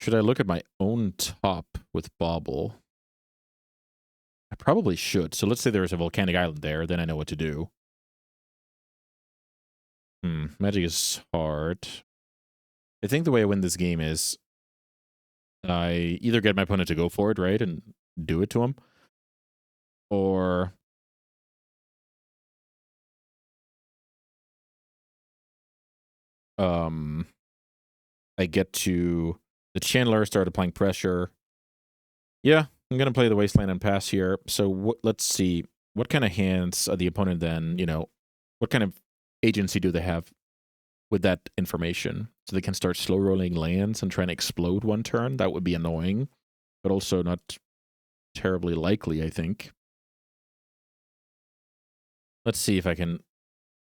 Should I look at my own top with Bauble? I probably should. So let's say there's a volcanic island there, then I know what to do. Magic is hard. I think the way I win this game is I either get my opponent to go for it, right, and do it to him, or I get to the Chandler, start applying pressure. Yeah, I'm going to play the Wasteland and pass here. So let's see. What kind of hands the opponent then, what kind of agency do they have with that information? So they can start slow rolling lands and trying to explode one turn. That would be annoying, but also not terribly likely, I think. Let's see if I can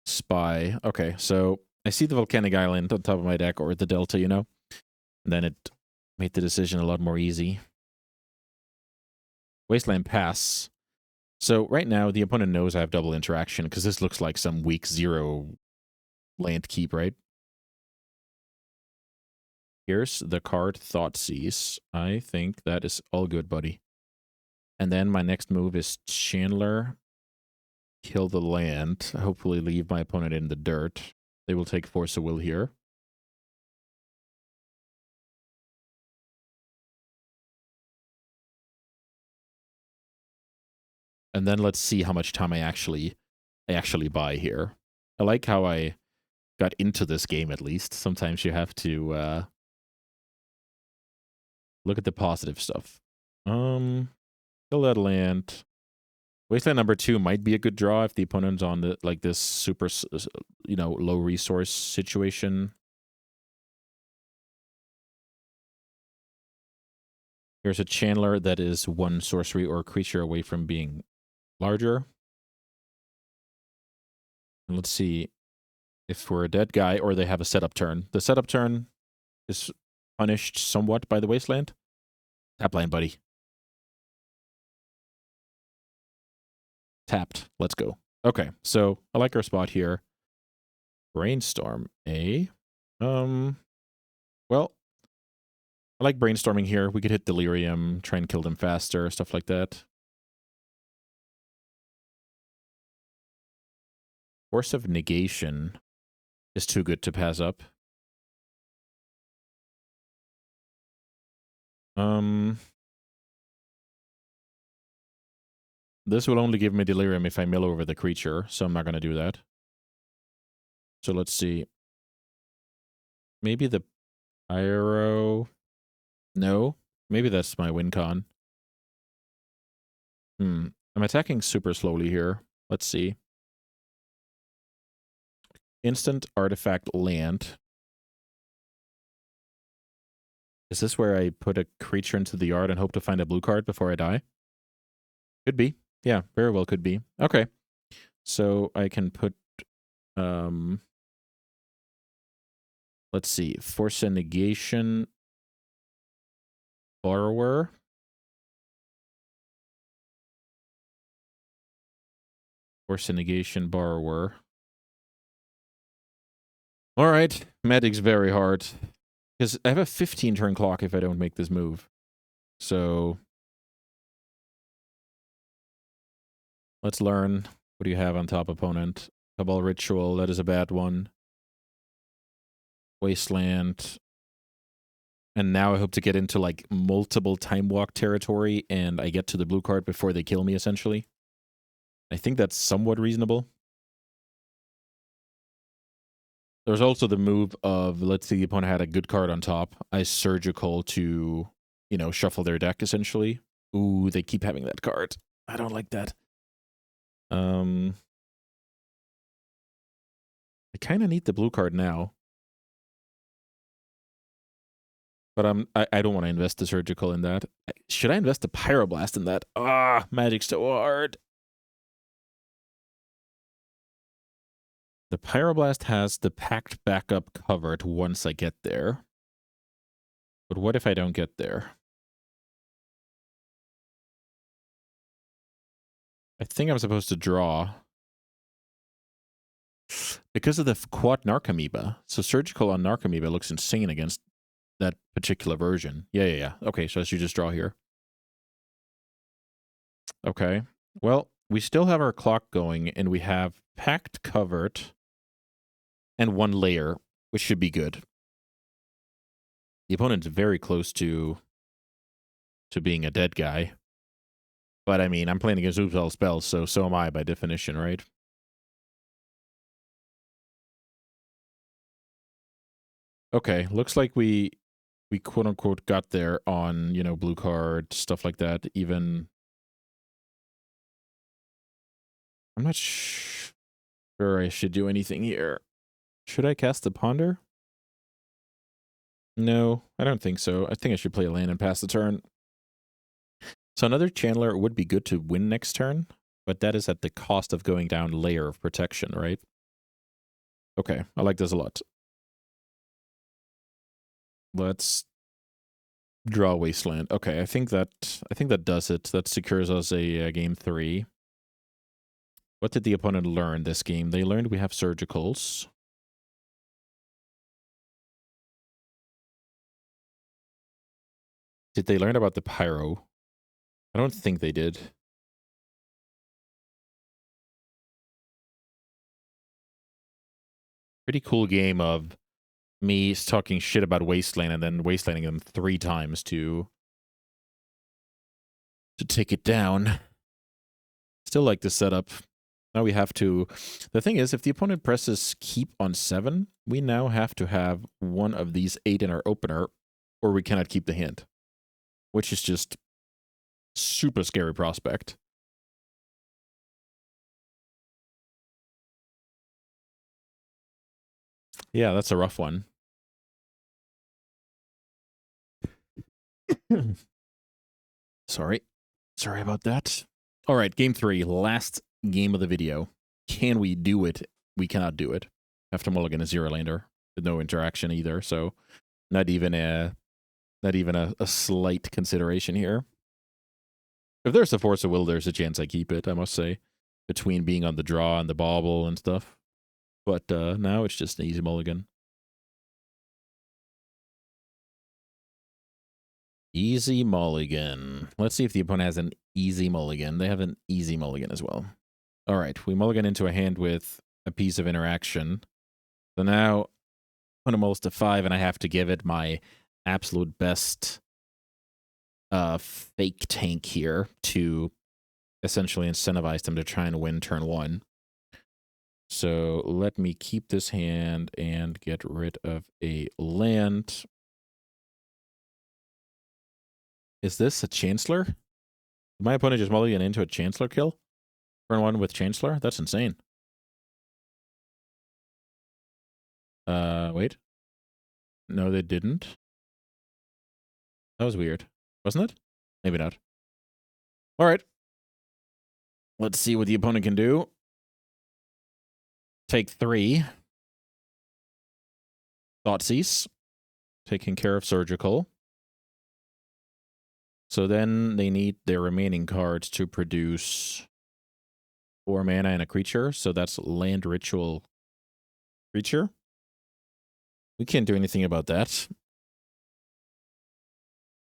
spy. Okay, so I see the volcanic island on top of my deck, or the delta, and then it made the decision a lot more easy. Wasteland pass. So right now, the opponent knows I have double interaction, because this looks like some weak 0 land keep, right? Here's the card Thoughtseize. I think that is all good, buddy. And then my next move is Chandler. Kill the land. Hopefully leave my opponent in the dirt. They will take Force of Will here. And then let's see how much time I actually buy here. I like how I got into this game, at least. Sometimes you have to look at the positive stuff. Kill that land. Wasteland number 2 might be a good draw if the opponent's on this super, low resource situation. Here's a Chandler that is 1 sorcery or creature away from being larger. And let's see if we're a dead guy or they have a setup turn. The setup turn is punished somewhat by the Wasteland. Tap land, buddy. Tapped. Let's go. Okay, so I like our spot here. Brainstorm, well, I like brainstorming here. We could hit Delirium, try and kill them faster, stuff like that. Force of Negation is too good to pass up. This will only give me Delirium if I mill over the creature, so I'm not going to do that. So let's see. Maybe the Pyro. No, maybe that's my win con. I'm attacking super slowly here. Let's see. Instant artifact land. Is this where I put a creature into the yard and hope to find a blue card before I die? Could be. Yeah, very well could be. Okay. So I can put let's see. Force a Negation. Borrower. Force a Negation Borrower. All right. Magic's very hard. Because I have a 15 turn clock if I don't make this move. So let's learn. What do you have on top, opponent? Cabal Ritual, that is a bad one. Wasteland. And now I hope to get into like multiple Time Walk territory and I get to the blue card before they kill me, essentially. I think that's somewhat reasonable. There's also the move of, let's say the opponent had a good card on top. I Surgical to, shuffle their deck, essentially. Ooh, they keep having that card. I don't like that. I kind of need the blue card now. But I don't want to invest the Surgical in that. Should I invest the Pyroblast in that? Ah, Magic's so hard. The Pyroblast has the Pact backup covered once I get there. But what if I don't get there? I think I'm supposed to draw. Because of the quad Narcomoeba. So Surgical on Narcomoeba looks insane against that particular version. Yeah. Okay, so I should just draw here. Okay. Well, we still have our clock going, and we have Pact covered and 1 layer, which should be good. The opponent's very close to being a dead guy. But I mean, I'm playing against Uzel spells, so am I by definition, right? Okay, looks like we quote unquote got there on, you know, blue card, stuff like that. Even I'm not sure I should do anything here. Should I cast the Ponder? No, I don't think so. I think I should play a land and pass the turn. So another Chandler would be good to win next turn, but that is at the cost of going down layer of protection, right? Okay, I like this a lot. Let's draw Wasteland. Okay, I think that does it. That secures us a game 3. What did the opponent learn this game? They learned we have surgicals. Did they learn about the pyro? I don't think they did. Pretty cool game of me talking shit about Wasteland and then wastelanding them 3 times to take it down. Still like this setup. Now we have to... The thing is, if the opponent presses keep on 7, we now have to have one of these 8 in our opener, or we cannot keep the hand. Which is just super scary prospect. Yeah, that's a rough one. Sorry about that. All right, game 3, last game of the video. Can we do it? We cannot do it. Have to mulligan a 0-lander with no interaction either, so not even a slight consideration here. If there's a Force of Will, there's a chance I keep it, I must say, between being on the draw and the bobble and stuff. But now it's just an easy mulligan. Easy mulligan. Let's see if the opponent has an easy mulligan. They have an easy mulligan as well. All right, we mulligan into a hand with a piece of interaction. So now, when I'm almost to 5, and I have to give it my absolute best fake tank here to essentially incentivize them to try and win turn 1. So let me keep this hand and get rid of a land. Is this a Chancellor? Did my opponent just mulligan into a Chancellor kill? Turn 1 with Chancellor? That's insane. Wait. No, they didn't. That was weird. Wasn't it? Maybe not. All right. Let's see what the opponent can do. Take 3. Thoughtseize. Taking care of Surgical. So then they need their remaining cards to produce 4 mana and a creature. So that's land ritual creature. We can't do anything about that.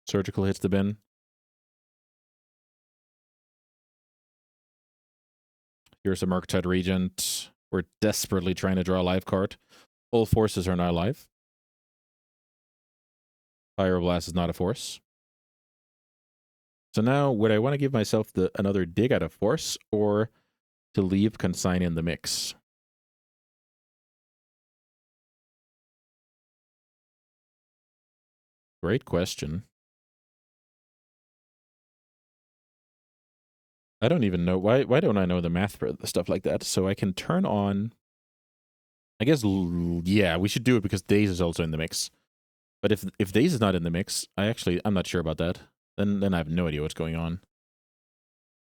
Surgical hits the bin. Here's a Murktide Regent. We're desperately trying to draw a live card. All forces are not live. Pyroblast is not a force. So now, would I want to give myself another dig out of force, or to leave Consign in the mix? Great question. I don't even know. Why don't I know the math for stuff like that? So I can turn on... I guess, yeah, we should do it because Daze is also in the mix. But if Daze is not in the mix, I'm not sure about that. Then I have no idea what's going on.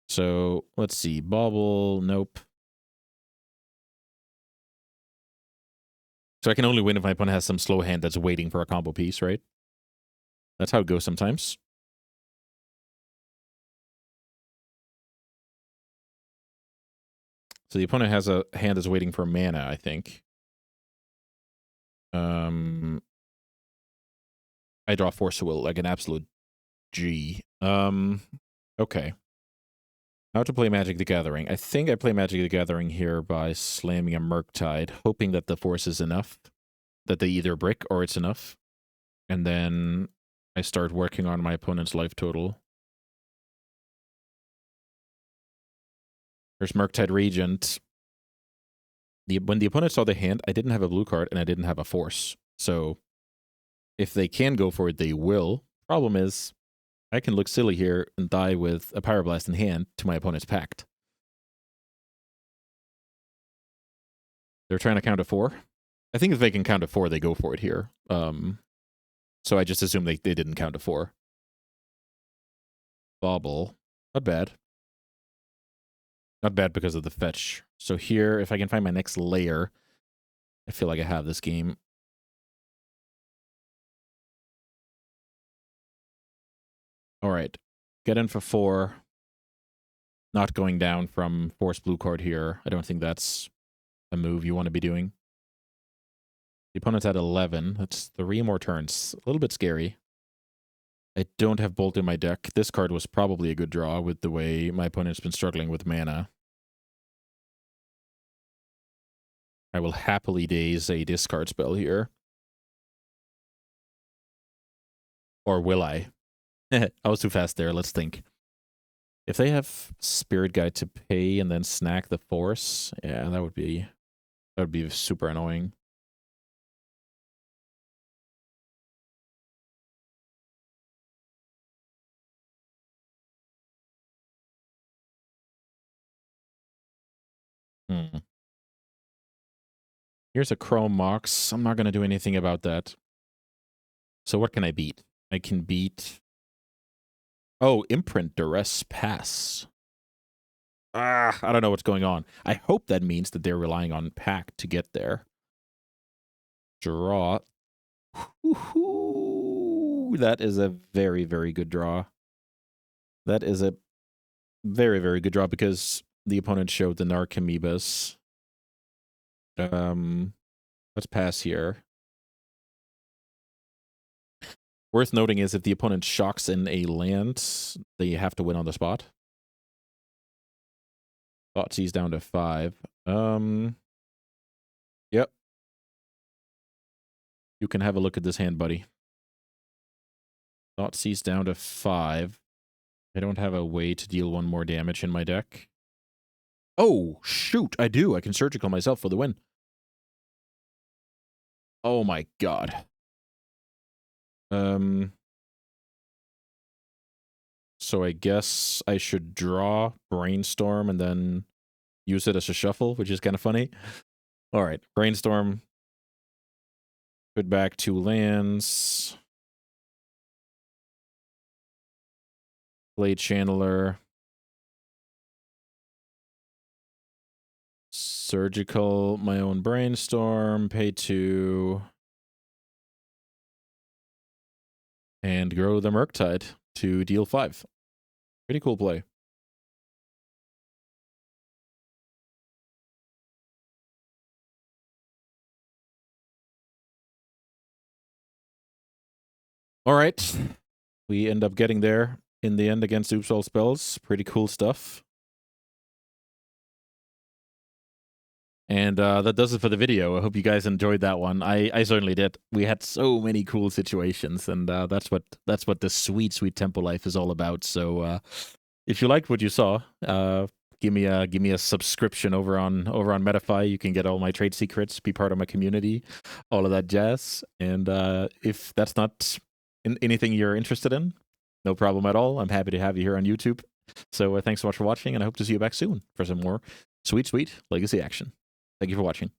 So let's see. Bobble, nope. So I can only win if my opponent has some slow hand that's waiting for a combo piece, right? That's how it goes sometimes. So the opponent has a hand that's waiting for mana, I think. I draw Force of Will like an absolute G. Okay. How to play Magic the Gathering. I think I play Magic the Gathering here by slamming a Murktide, hoping that the force is enough, that they either brick or it's enough. And then I start working on my opponent's life total. There's Murktide Regent. When the opponent saw the hand, I didn't have a blue card and I didn't have a force. So if they can go for it, they will. Problem is, I can look silly here and die with a Pyroblast in hand to my opponent's Pact. They're trying to count to 4. I think if they can count to 4, they go for it here. So I just assume they didn't count to 4. Bobble. Not bad. Not bad because of the fetch. So here, if I can find my next layer, I feel like I have this game. All right. Get in for 4. Not going down from force blue card here. I don't think that's a move you want to be doing. The opponent's at 11. That's 3 more turns. A little bit scary. I don't have Bolt in my deck. This card was probably a good draw with the way my opponent's been struggling with mana. I will happily daze a discard spell here. Or will I? I was too fast there. Let's think. If they have Spirit Guide to pay and then snack the force, yeah, that would be super annoying. Here's a Chrome Mox. I'm not going to do anything about that. So what can I beat? I can beat... Oh, Imprint Duress Pass. I don't know what's going on. I hope that means that they're relying on Pact to get there. Draw. That is a very, very good draw. That is a very, very good draw because the opponent showed the Narcomoebas. Let's pass here. Worth noting is if the opponent shocks in a land, they have to win on the spot. Thoughtseize down to 5. Yep. You can have a look at this hand, buddy. Thoughtseize down to 5. I don't have a way to deal 1 more damage in my deck. Oh, shoot, I do. I can surgical myself for the win. Oh my god. So I guess I should draw Brainstorm and then use it as a shuffle, which is kind of funny. All right, Brainstorm. Put back 2 lands. Blade Channeler. Surgical my own Brainstorm. Pay 2. And grow the Murktide to deal 5. Pretty cool play. All right. We end up getting there in the end against Oops All Spells. Pretty cool stuff. And that does it for the video. I hope you guys enjoyed that one. I certainly did. We had so many cool situations, and that's what the sweet, sweet tempo life is all about. So if you liked what you saw, give me a subscription over on MetaFi. You can get all my trade secrets, be part of my community, all of that jazz. And if that's not anything you're interested in, no problem at all. I'm happy to have you here on YouTube. So thanks so much for watching, and I hope to see you back soon for some more sweet, sweet legacy action. Thank you for watching.